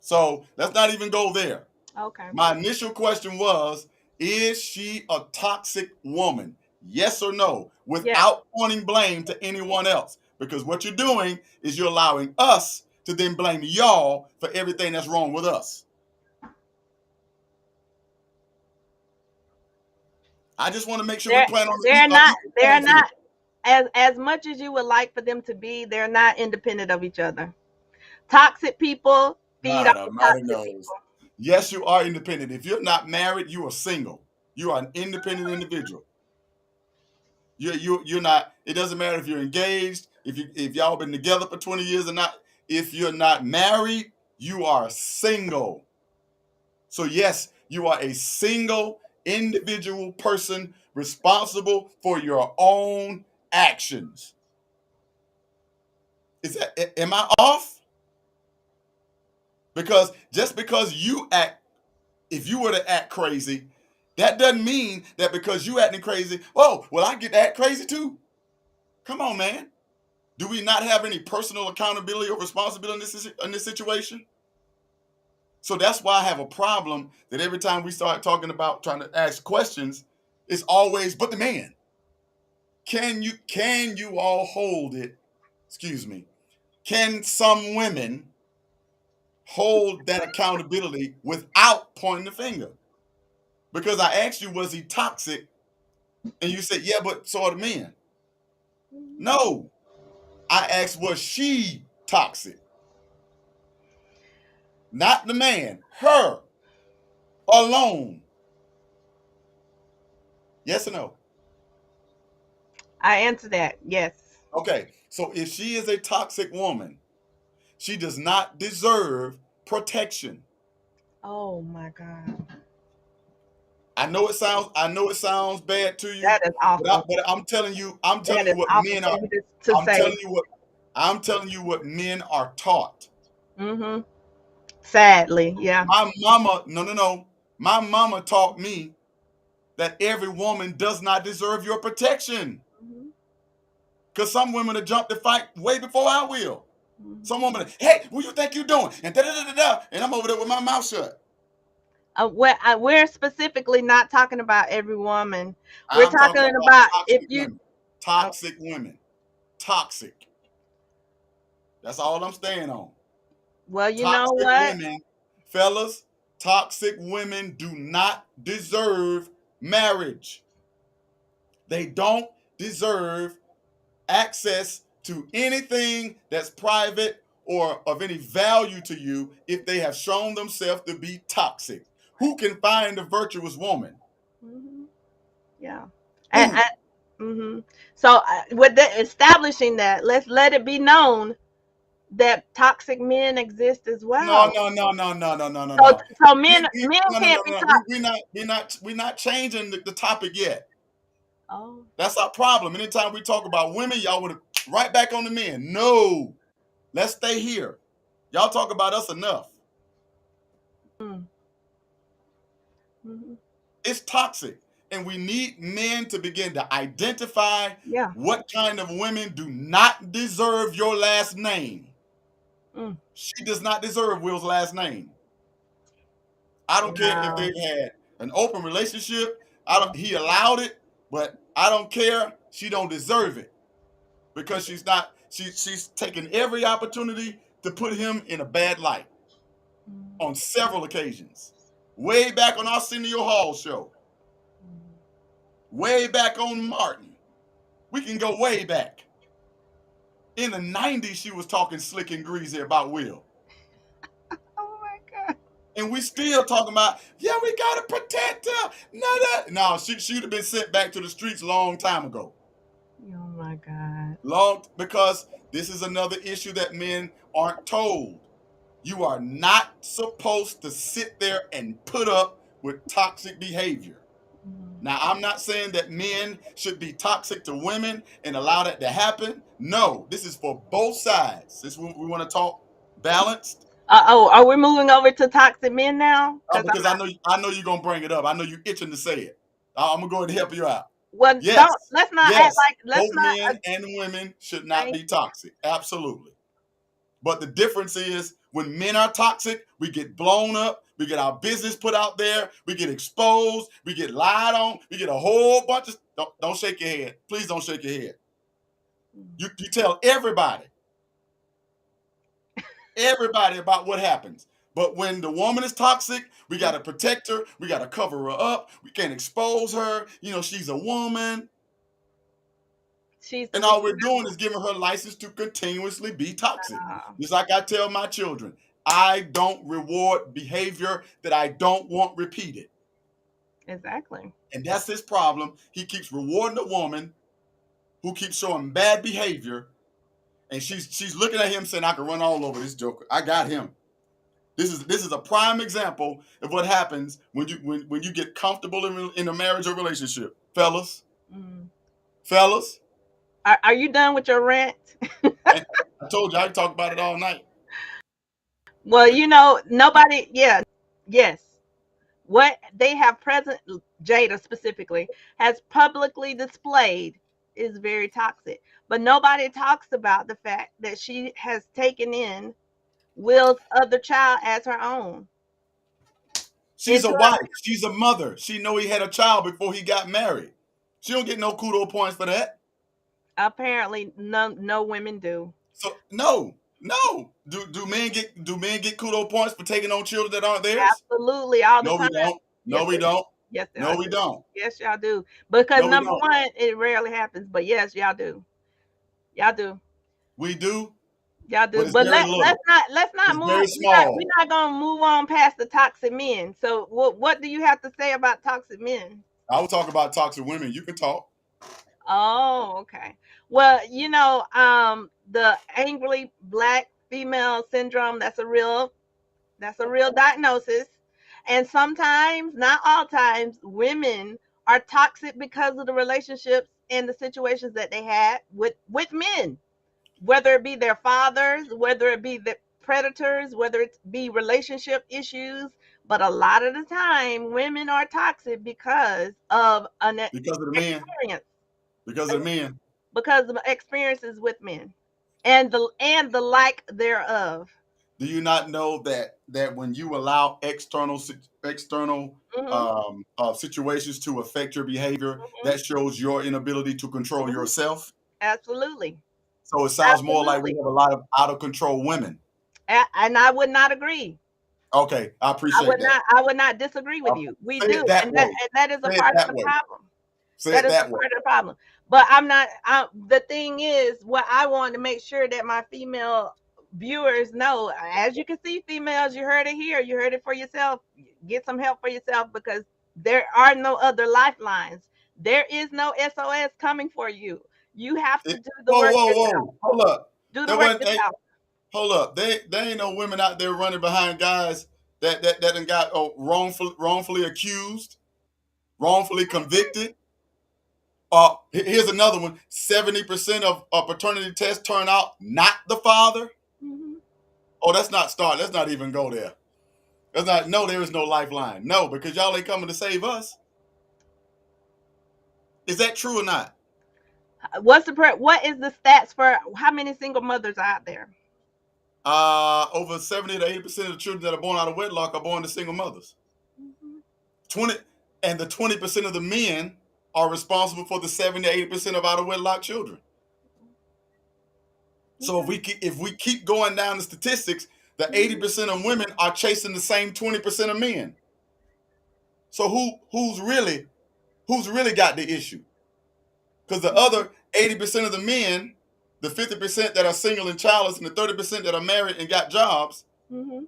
So let's not even go there. Okay. My initial question was, is she a toxic woman? Yes or no, without pointing blame to anyone else. Because what you're doing is you're allowing us to then blame y'all for everything that's wrong with us. I just want to make sure we plan on they're not as much as you would like for them to be, they're not independent of each other. Toxic people feed off toxic people. Yes, you are independent. If you're not married, you are single. You are an independent individual. You're not. It doesn't matter if you're engaged, if y'all been together for 20 years or not. If you're not married, you are single. So yes, you are a single individual person responsible for your own actions. Am I off? Because just because you act, if you were to act crazy, that doesn't mean that because you acting crazy, oh, well, I get to act crazy too. Come on, man. Do we not have any personal accountability or responsibility in this situation? So that's why I have a problem that every time we start talking about trying to ask questions, it's always, but the man. Can you all hold it? Excuse me. Can some women hold that accountability without pointing the finger? Because I asked you, was he toxic? And you said, yeah, but so are the men. No. I asked, was she toxic? Not the man, her alone. Yes or no? I answer that, yes. Okay, so if she is a toxic woman, she does not deserve protection. Oh my God. I know it sounds bad to you, That is awful. but I'm telling you That is what awful men for are. you to I'm say. telling you what men are taught. Mm-hmm. Sadly, yeah. My mama, no. My mama taught me that every woman does not deserve your protection. Mhm, Because some women have jumped the fight way before I will. mhm. Some women, hey, what you think you're doing? And da da da da da. And I'm over there with my mouth shut. We're specifically not talking about every woman. We're I'm talking talking about about if toxic you. women. Uh, Toxic women. Toxic. That's all I'm staying on. well, you know Toxic what? women, fellas, toxic women do not deserve marriage. They don't deserve access to anything that's private or of any value to you if they have shown themselves to be toxic. Who can find a virtuous woman? Mhm, yeah. And, Who? so with establishing that, let's let it be known that toxic men exist as No, well. no, no, no, no, no, no, no, So no. so men We men no, no, can't no, be no. toxic. We're not changing the topic yet. Oh. That's our problem. Anytime we talk about women, y'all want to right back on the men. No, let's stay here. Y'all talk about us enough. Mm-hmm. It's toxic, and we need men to begin to identify Yeah. what kind of women do not deserve your last name. Mm. She does not deserve Will's last name. I don't care if Wow. they've had an open relationship. He allowed it, but I don't care. She don't deserve it because she's taken every opportunity to put him in a bad light on several occasions. Way back on Arsenio Hall show. Way back on Martin. We can go way back. In the 90s, she was talking slick and greasy about Will. Oh my God. And we still talking about, yeah, we gotta protect her. No, she'd have been sent back to the streets a long time ago. Oh my God. Because this is another issue that men aren't told. You are not supposed to sit there and put up with toxic behavior. Now, I'm not saying that men should be toxic to women and allow that to happen. No, this is for both sides. This we want to talk balanced. Are we moving over to toxic men now? Because I know you're gonna bring it up. I know you're itching to say it. I'm gonna go ahead and help you out. Well, Yes, let's not act yes. like let's Both not. men and women should not Thank be toxic. Absolutely. But the difference is when men are toxic, we get blown up, we get our business put out there, we get exposed, we get lied on, we get a whole bunch of don't shake your head. Please don't shake your head. You tell everybody about what happens. But when the woman is toxic, we got to protect her. We got to cover her up. We can't expose her. You know, she's a woman. she's And all we're doing is giving her license to continuously be toxic. Just like I tell my children, I don't reward behavior that I don't want repeated. Exactly. And that's his problem. He keeps rewarding a woman who keeps showing bad behavior. And she's looking at him saying, I can run all over this joker. I got him. This is a prime example of what happens when you get comfortable in a marriage or relationship. Fellas. Fellas. Are you done with your rant? I told you I talk about it all night. Well, you know, nobody, yes. What they have present, Jada specifically, has publicly displayed is very toxic. But nobody talks about the fact that she has taken in Will's other child as her own. She's a wife. She's a mother. She know he had a child before he got married. She don't get no kudo points for that. Apparently, no women do. So no. Do men get kudo points for taking on children that aren't theirs? Absolutely, all the No, time. we don't. No, we don't. Yes, no, we don't. Yes, y'all do. Because no, number one, it rarely happens. But yes, y'all do. Y'all do. We do. Y'all do. But let's not move. We're not gonna move on past the toxic men. So what do you have to say about toxic men? I will talk about toxic women. You can talk. Oh, okay. Well, the angrily black female syndrome, that's a real diagnosis. And sometimes, not all times, women are toxic because of the relationships and the situations that they had with men, whether it be their fathers, whether it be the predators, whether it be relationship issues. But a lot of the time, women are toxic because of an Because of the men. experience, Because of the men. because of experiences with men, and the like thereof. Do you not know that when you allow external Hmm. situations to affect your behavior, Hmm. that shows your inability to control Hmm. yourself? Absolutely, So it sounds more like we absolutely, have a lot of out of control women. and I would not agree. Okay, I appreciate that. I would not disagree with I'll you. We say do, it that and way. that is a Say it part of that the way. problem. Say That it is a that way. part of the problem. But I'm not. The thing is, what I want to make sure that my female viewers know, as you can see, females, you heard it here. You heard it for yourself. Get some help for yourself, because there are no other lifelines. There is no SOS coming for you. You have to do the Whoa, work whoa, yourself. whoa! Hold up. Do the There work wasn't. yourself. Hold up. They ain't no women out there running behind guys that done got wrongfully accused, wrongfully convicted. Here's another one. 70% of paternity tests turn out not the father. Mhm. Oh, that's not start. Let's not even go there. That's not. No, there is no lifeline. No, because y'all ain't coming to save us. Is that true or not? What is the stats for how many single mothers are out there? Over 70 to 80% of the children that are born out of wedlock are born to single mothers. Mhm. 20 and the 20% of the men are responsible for the 70 to 80% of out of wedlock children. So Okay. if we keep going down the statistics, the Mhm. 80% of women are chasing the same 20% of men. So who's really got the issue? Because the other 80% of the men, the 50% that are single and childless, and the 30% that are married and got jobs, Mhm.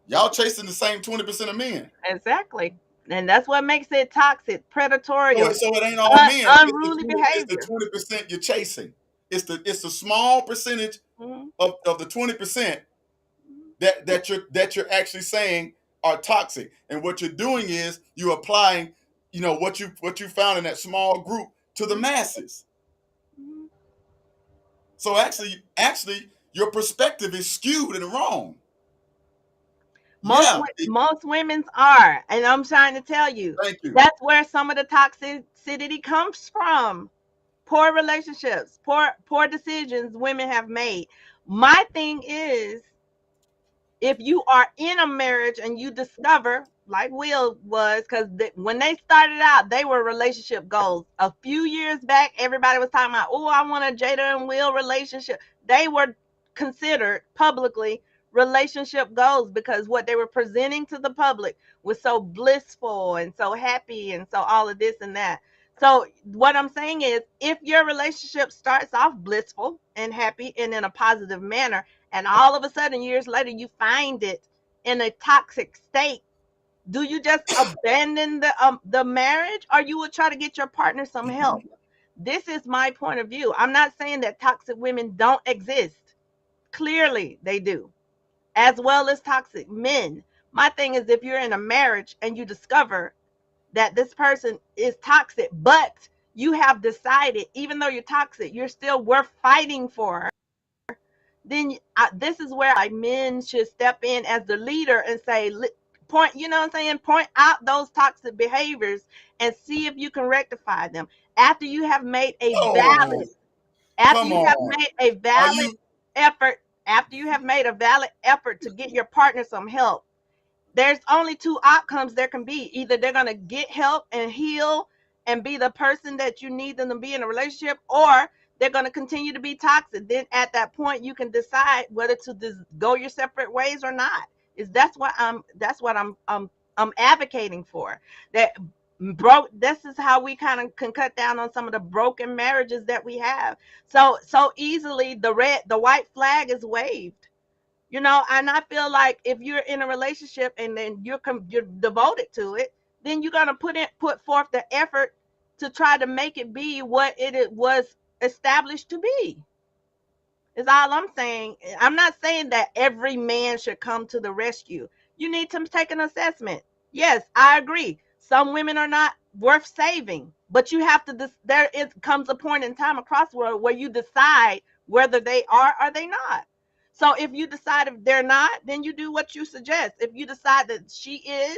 y'all chasing the same 20% of men. Exactly. And that's what makes it toxic, So, predatorial, so it ain't all men. unruly It's the behavior. 20% you're chasing. It's the small percentage Mhm. of the 20% that you're actually saying are toxic. And what you're doing is you're applying, what you found in that small group to the masses. Mhm. So actually, your perspective is skewed and wrong. Most Yeah. most women's are, and I'm trying to tell you, Thank you. that's where some of the toxicity comes from. Poor relationships, poor decisions women have made. My thing is, if you are in a marriage and you discover, like Will was, because when they started out, they were relationship goals. A few years back, everybody was talking about, oh, I want a Jada and Will relationship. They were considered publicly relationship goals because what they were presenting to the public was so blissful and so happy and so all of this and that. So what I'm saying is, if your relationship starts off blissful and happy and in a positive manner, and all of a sudden years later you find it in a toxic state, do you just abandon the marriage, or you would try to get your partner some help? This is my point of view. I'm not saying that toxic women don't exist. Clearly they do, as well as toxic men. My thing is, if you're in a marriage and you discover that this person is toxic, but you have decided, even though you're toxic, you're still worth fighting for, then this is where like men should step in as the leader and say, point, you know what I'm saying, point out those toxic behaviors and see if you can rectify them after you have made a Oh, valid after come you have on. made a Are valid you effort after you have made a valid effort to get your partner some help. There's only two outcomes there can be. Either they're going to get help and heal and be the person that you need them to be in a relationship, or they're going to continue to be toxic. Then at that point you can decide whether to go your separate ways or not. Is that's what I'm advocating for. That broke This is how we kind of can cut down on some of the broken marriages that we have. So easily the white flag is waved, and I feel like if you're in a relationship and then you're devoted to it, then you're going to put forth the effort to try to make it be what it was established to be. Is all I'm saying. I'm not saying that every man should come to the rescue. You need to take an assessment. Yes, I agree. Some women are not worth saving, but you have to. There is comes a point in time across the world where you decide whether they are or they not. So if you decide if they're not, then you do what you suggest. If you decide that she is,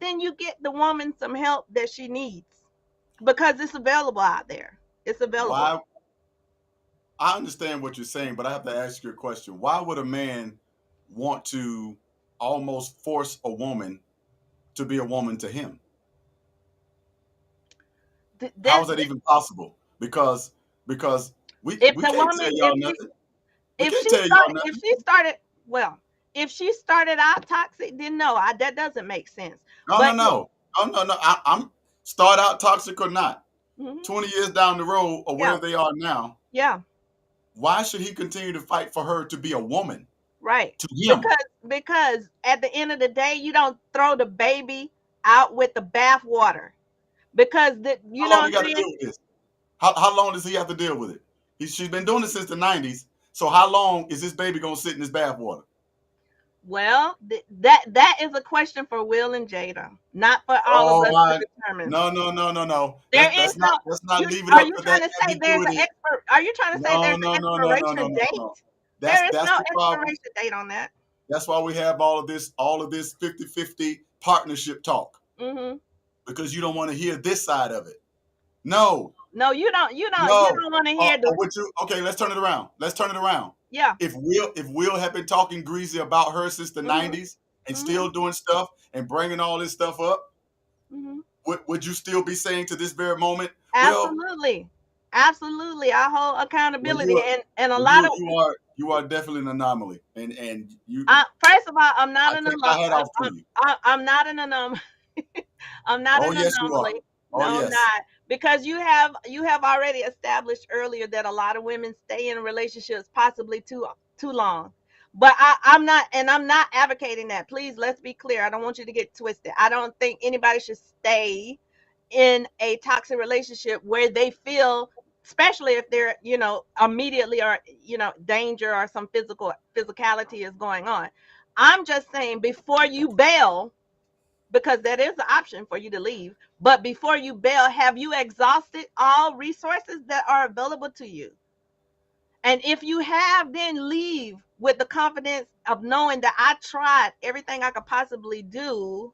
then you get the woman some help that she needs because it's available out there. It's available. Why? I understand what you're saying, but I have to ask you a question. Why would a man want to almost force a woman to be a woman to him? How is that even possible? Because we If we the can't woman, tell y'all nothing. We if can't she tell y'all started, nothing. if she started, well, if she started out toxic, then no, that doesn't make sense. No. I'm start out toxic or not. Mhm. 20 years down the road or where Yeah. they are now, Yeah, why should he continue to fight for her to be a woman right. to him? Because at the end of the day, you don't throw the baby out with the bathwater. Because you How know long what we got I'm to saying? deal with this? How long does he have to deal with it? She's been doing it since the 90s. So how long is this baby gonna sit in this bathwater? Well, that is a question for Will and Jada, not for all of us to determine. No. There is no. Let's not leave it Are up you to trying that to say there's an ambiguity. expert? Are you trying to say there's an expiration date? No. There is That's no the problem. expiration date on that. That's why we have all of this 50-50 partnership talk. Mm-hmm. Because you don't want to hear this side of it. No. No, you don't. You don't want to hear okay, let's turn it around. Yeah. If Will had been talking greasy about her since the Mhm. 90s and still doing stuff and bringing all this stuff up, Mhm. would you still be saying to this very moment, Absolutely. Absolutely. I hold accountability and a lot of you are definitely an anomaly, and you. First of all, I'm not I an take my hat anomaly. off to you. I'm not an anomaly. I'm not Oh an yes, you are. anomaly. Oh No, I'm yes. not. Because you have already established earlier that a lot of women stay in relationships possibly too long. But I'm not, and I'm not advocating that. Please, let's be clear. I don't want you to get twisted. I don't think anybody should stay in a toxic relationship where they feel, especially if they're, immediately or, danger or some physicality is going on. I'm just saying before you bail, because that is the option for you to leave. But before you bail, have you exhausted all resources that are available to you? And if you have, then leave with the confidence of knowing that I tried everything I could possibly do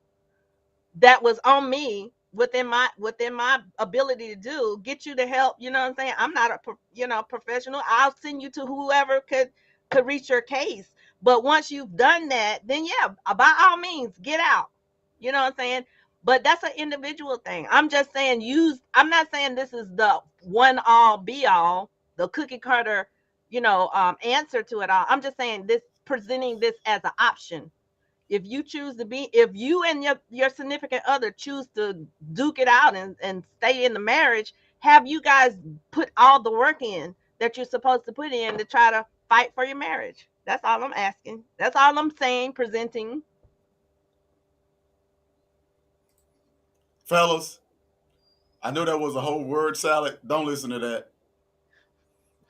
that was on me within my ability to do, get you the help. You know what I'm saying? I'm not a professional. I'll send you to whoever could reach your case. But once you've done that, then yeah, by all means, get out. You know what I'm saying? But that's an individual thing. I'm just saying I'm not saying this is the one all be all, the cookie cutter, answer to it all. I'm just saying presenting this as an option. If you and your significant other choose to duke it out and stay in the marriage, have you guys put all the work in that you're supposed to put in to try to fight for your marriage? That's all I'm asking. That's all I'm saying, presenting. Fellas, I know that was a whole word salad. Don't listen to that.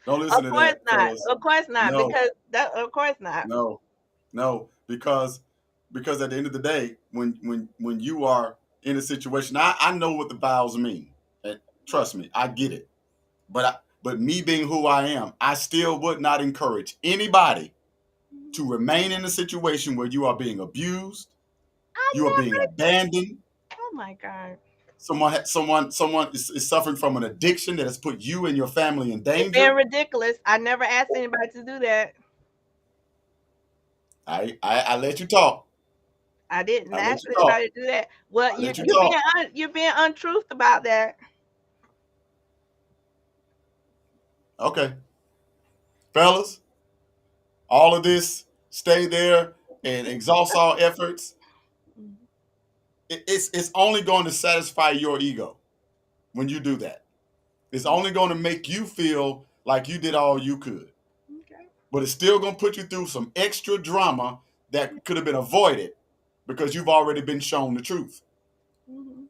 Don't listen Of to course that, not. fellas. Of course not. No. Because that of course not. No, because at the end of the day, when you are in a situation, I know what the vows mean. And trust me, I get it. But me being who I am, I still would not encourage anybody to remain in a situation where you are being abused, you are being abandoned. Oh my God. Someone is suffering from an addiction that has put you and your family in You're being danger. ridiculous. I never asked anybody to do that. I let you talk. I didn't I let ask you talk. anybody to do that. Well, I let you you're talk. you're being untruth about that. Okay. Fellas, all of this, stay there and exhaust all efforts. It's only going to satisfy your ego when you do that. It's only going to make you feel like you did all you could. Okay. But it's still going to put you through some extra drama that could have been avoided because you've already been shown the truth. Mhm.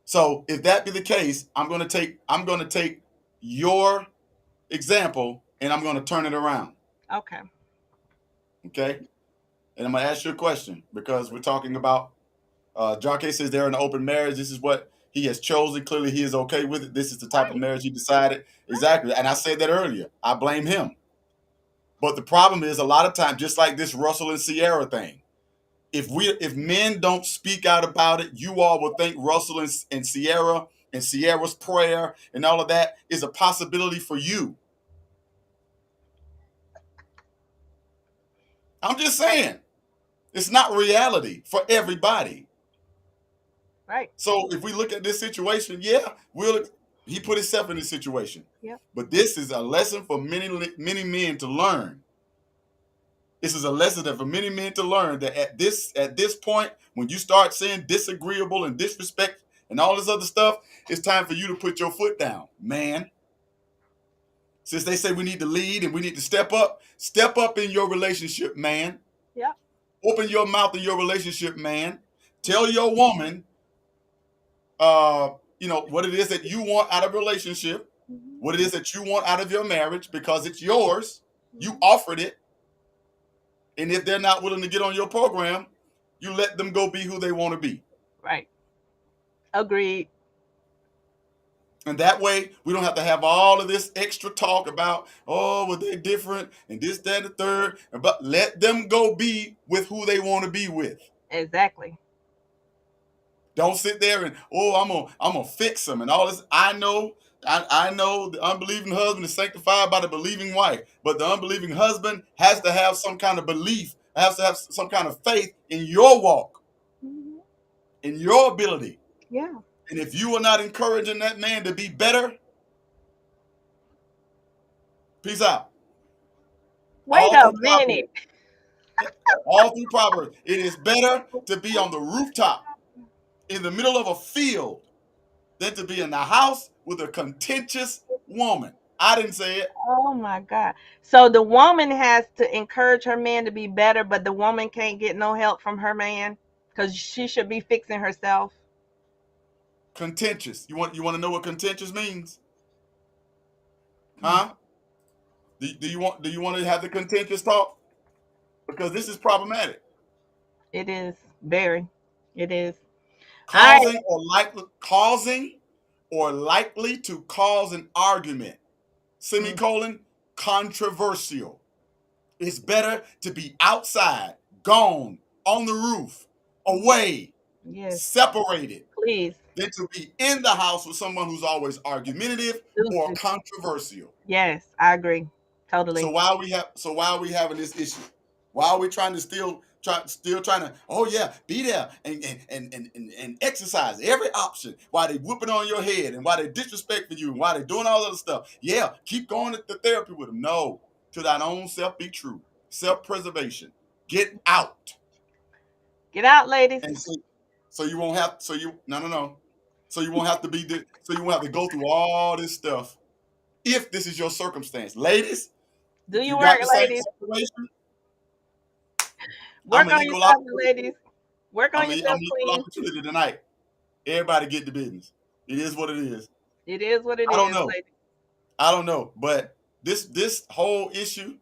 So if that be the case, I'm gonna take your example and I'm gonna turn it around. Okay. Okay. And I'm gonna ask you a question because we're talking about Jacques says they're in an open marriage. This is what he has chosen. Clearly, he is okay with it. This is the type of Right. marriage he decided. Exactly. And I said that earlier. I blame him. But the problem is a lot of times, just like this Russell and Sierra thing, if men don't speak out about it, you all will think Russell and Sierra and Sierra's prayer and all of that is a possibility for you. I'm just saying, it's not reality for everybody. Right. So if we look at this situation, he put himself in this situation. Yep. But this is a lesson for many men to learn. This is a lesson that for many men to learn that at this point, when you start saying disagreeable and disrespect and all this other stuff, it's time for you to put your foot down, man. Since they say we need to lead and we need to step up in your relationship, man. Yep. Open your mouth in your relationship, man. Tell your woman, what it is that you want out of a relationship, Mhm. what it is that you want out of your marriage, because it's yours. You Mhm. offered it. And if they're not willing to get on your program, you let them go be who they want to be. Right. Agreed. And that way, we don't have to have all of this extra talk about, oh, well, they're different and this, that, and the third. But let them go be with who they want to be with. Exactly. Don't sit there and, oh, I'm gonna fix them and all this. I know the unbelieving husband is sanctified by the believing wife, but the unbelieving husband has to have some kind of belief, has to have some kind of faith in your walk, Mhm. in your ability. Yeah. And if you are not encouraging that man to be better, peace out. Wait All a through minute. Proverbs, all through Proverbs, it is better to be on the rooftop in the middle of a field than to be in the house with a contentious woman. I didn't say it. Oh my God. So the woman has to encourage her man to be better, but the woman can't get no help from her man because she should be fixing herself. Contentious. You want to know what contentious means? Mm. Huh? Do you want to have the contentious talk? Because this is problematic. It is very. It is. I Causing or likely to cause an argument. Semicolon, controversial. It's better to be outside, gone, on the roof, away, yes, separated, please. than to be in the house with someone who's always argumentative or Deuces. controversial. Yes, I agree. So Totally. why are we having this issue? Why are we trying to still trying to, oh yeah, be there and exercise every option while they whooping on your head and while they disrespecting you and while they doing all other stuff? Yeah, keep going to therapy with them. No, to thine own self be true. Self-preservation. Get out. Get out, ladies. And so you won't have no. So you won't have to so you won't have to go through all this stuff if this is your circumstance. Ladies, Do if your you work, got the same ladies. situation, I'm Work an on equal yourself, opportunity. ladies. Work on I'm yourself, an equal queen. opportunity tonight. Everybody get the business. It is what it is. It is what it I don't is, know. ladies. I don't know. But this whole issue,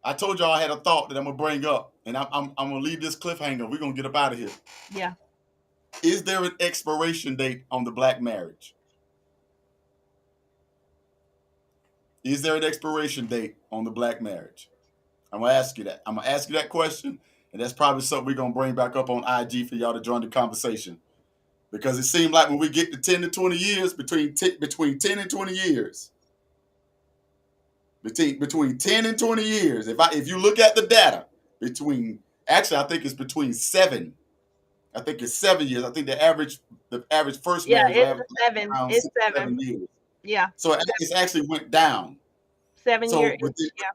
I told y'all I had a thought that I'm gonna bring up, and I'm gonna leave this cliffhanger. We're gonna get up out of here. Yeah. Is there an expiration date on the black marriage? Is there an expiration date on the black marriage? I'm gonna ask you that. I'm gonna ask you that question, and that's probably something we're gonna bring back up on IG for y'all to join the conversation. Because it seemed like when we get to 10 to 20 years, between 10 and 20 years, between 10 and 20 years, if you look at the data, I think it's between 7. I think it's 7 years. I think the average first Yeah, marriage will it's have a 7. around It's 6, 7 7. years. Yeah. So it's actually went down. 7 So year is, yeah.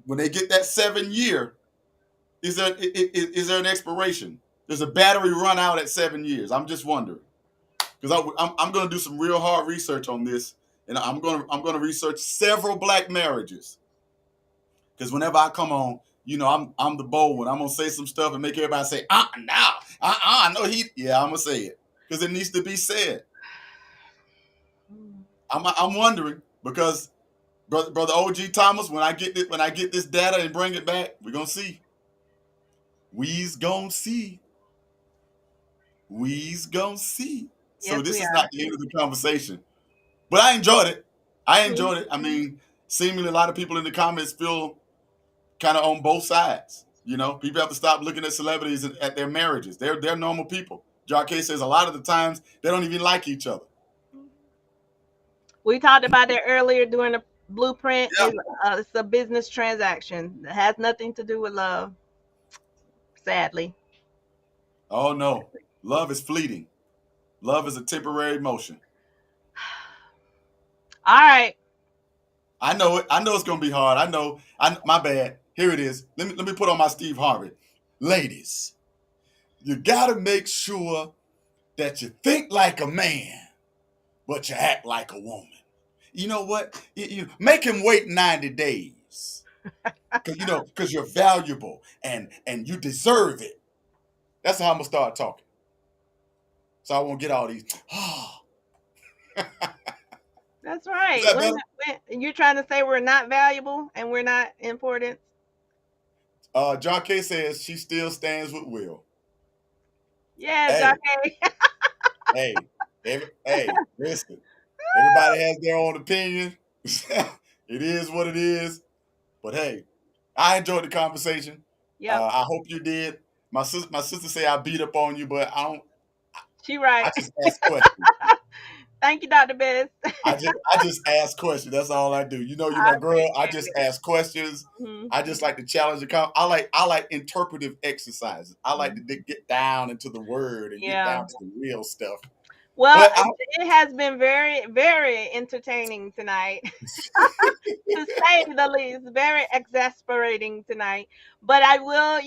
when they get that 7 year, is there an expiration? There's a battery run out at 7 years. I'm just wondering, because I'm going to do some real hard research on this, and I'm going to research several black marriages. Because whenever I come on, I'm the bold one. I'm gonna say some stuff and make everybody say, I know he. Yeah, I'm gonna say it. because it needs to be said. I'm wondering because brother OG Thomas, when I get this data and bring it back, we're gonna see. We's gonna see. We's gonna see. So Yes, this we is are. not the end of the conversation. But I enjoyed it. I mean, seemingly a lot of people in the comments feel kind of on both sides. People have to stop looking at celebrities and at their marriages. They're normal people. Jarquez says a lot of the times they don't even like each other. We talked about that earlier during the blueprint. Yeah. It's a business transaction. It has nothing to do with love, sadly. Oh no. Love is fleeting. Love is a temporary emotion. All right. I know it. I know it's gonna be hard. I know. My bad. Here it is. Let me put on my Steve Harvey. Ladies, you gotta make sure that you think like a man, but you act like a woman. You know what? You make him wait 90 days. Because you're valuable and you deserve it. That's how I'm gonna start talking. So I won't get all these. That's right. Is that better? You're trying to say we're not valuable and we're not important? John K says she still stands with Will. Yeah, Hey. Jockey. Hey, listen. Everybody has their own opinion. It is what it is. But hey, I enjoyed the conversation. Yep. I hope you did. My sister say I beat up on you, but I don't. She right. I just ask questions. Thank you, Dr. Best. I just ask questions. That's all I do. You're my girl. I just ask questions. Mm-hmm. I just like to challenge the I like interpretive exercises. I like to get down into the word and get down to the real stuff. Well, it has been very, very entertaining tonight, to say the least. Very exasperating tonight. But I will,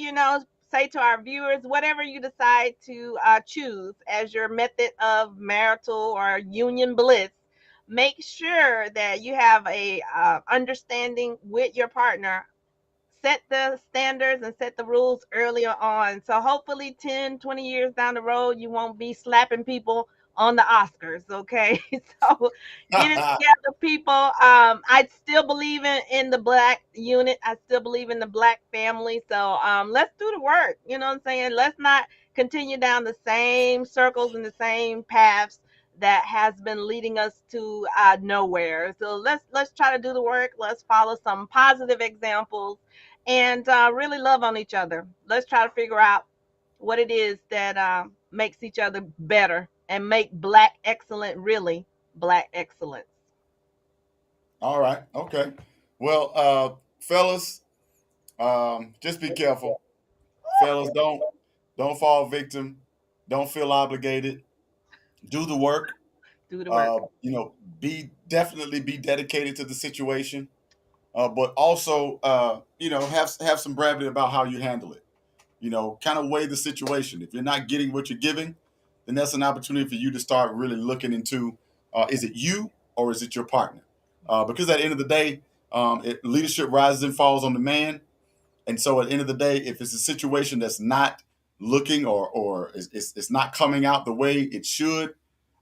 say to our viewers, whatever you decide to choose as your method of marital or union bliss, make sure that you have a understanding with your partner. Set the standards and set the rules earlier on. So hopefully 10, 20 years down the road, you won't be slapping people on the Oscars. Okay. So get it together, people. I still believe in the Black unit. I still believe in the Black family. So let's do the work. You know what I'm saying? Let's not continue down the same circles and the same paths that has been leading us to nowhere. So let's try to do the work. Let's follow some positive examples and really love on each other. Let's try to figure out what it is that makes each other better and make Black excellent really Black excellence. All right. Okay. Well, fellas, just be careful. Fellas, don't fall victim. Don't feel obligated. Do the work. Do the work. Definitely be dedicated to the situation. But also, have some brevity about how you handle it. Kind of weigh the situation. If you're not getting what you're giving, then that's an opportunity for you to start really looking into, is it you or is it your partner? Because at the end of the day, leadership rises and falls on the man. And so at the end of the day, if it's a situation that's not looking or it's not coming out the way it should,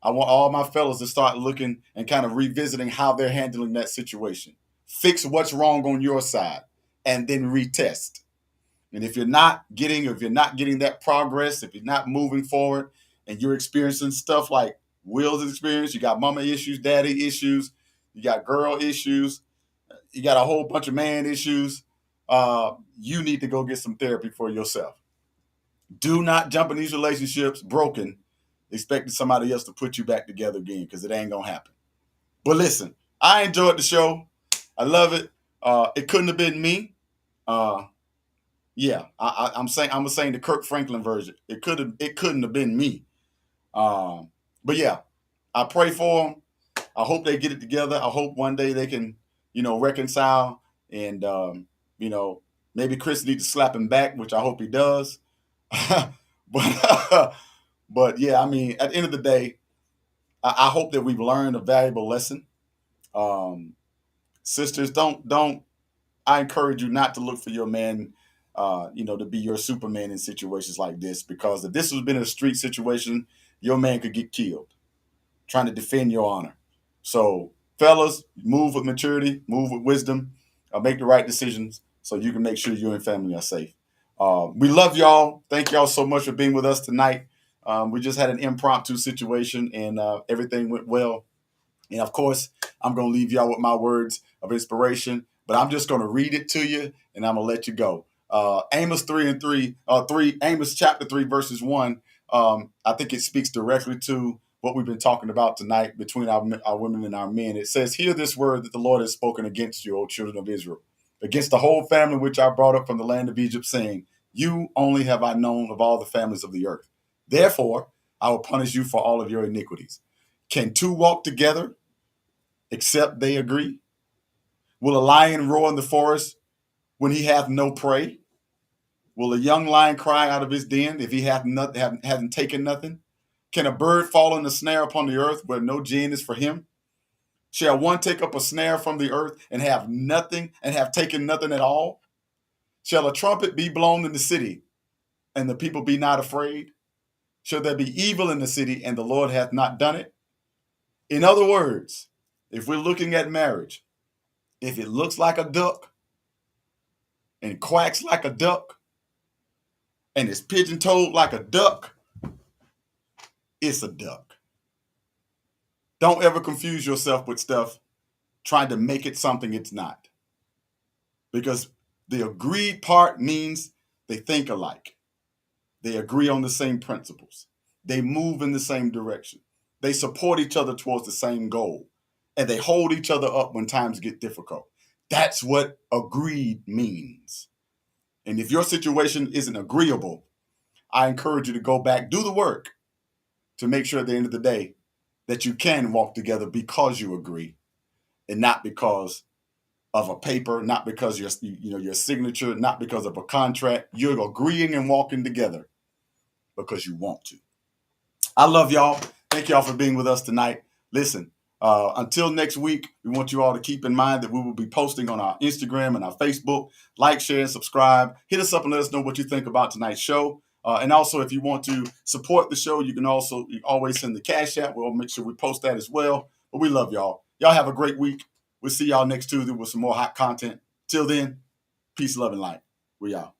I want all my fellas to start looking and kind of revisiting how they're handling that situation. Fix what's wrong on your side and then retest. And if you're not getting that progress, if you're not moving forward and you're experiencing stuff like Will's experience, you got mama issues, daddy issues, you got girl issues, you got a whole bunch of man issues, you need to go get some therapy for yourself. Do not jump in these relationships broken, expecting somebody else to put you back together again, because it ain't going to happen. But listen, I enjoyed the show. I love it. It couldn't have been me. Yeah, I'm saying the Kirk Franklin version. It couldn't have been me. But yeah, I pray for them. I hope they get it together. I hope one day they can, reconcile. And maybe Chris needs to slap him back, which I hope he does. But yeah, I mean, at the end of the day, I hope that we've learned a valuable lesson. Sisters, don't. I encourage you not to look for your man to be your Superman in situations like this, because if this has been a street situation, your man could get killed trying to defend your honor. So, fellas, move with maturity, move with wisdom, make the right decisions so you can make sure you and family are safe. We love y'all. Thank y'all so much for being with us tonight. We just had an impromptu situation, and everything went well. And of course, I'm going to leave y'all with my words of inspiration, but I'm just going to read it to you, and I'm going to let you go. Amos Amos chapter 3, verses 1. I think it speaks directly to what we've been talking about tonight between our women and our men. It says, "Hear this word that the Lord has spoken against you, O children of Israel, against the whole family which I brought up from the land of Egypt, saying, you only have I known of all the families of the earth. Therefore, I will punish you for all of your iniquities. Can two walk together except they agree? Will a lion roar in the forest when he hath no prey? Will a young lion cry out of his den if he hasn't taken nothing? Can a bird fall in a snare upon the earth where no gin is for him? Shall one take up a snare from the earth and have nothing, and have taken nothing at all? Shall a trumpet be blown in the city, and the people be not afraid? Shall there be evil in the city, and the Lord hath not done it?" In other words, if we're looking at marriage, if it looks like a duck and quacks like a duck and is pigeon-toed like a duck, it's a duck. Don't ever confuse yourself with stuff trying to make it something it's not. Because the agreed part means they think alike. They agree on the same principles. They move in the same direction. They support each other towards the same goal. And they hold each other up when times get difficult. That's what agreed means. And if your situation isn't agreeable, I encourage you to go back, do the work to make sure at the end of the day that you can walk together because you agree, and not because of a paper, not because your signature, not because of a contract. You're agreeing and walking together because you want to. I love y'all. Thank y'all for being with us tonight. Listen, until next week, we want you all to keep in mind that we will be posting on our Instagram and our Facebook. Like, share, and subscribe. Hit us up and let us know what you think about tonight's show. And also, if you want to support the show, you can always send the Cash App. We'll make sure we post that as well. But we love y'all. Y'all have a great week. We'll see y'all next Tuesday with some more hot content. Till then, peace, love, and light. We out.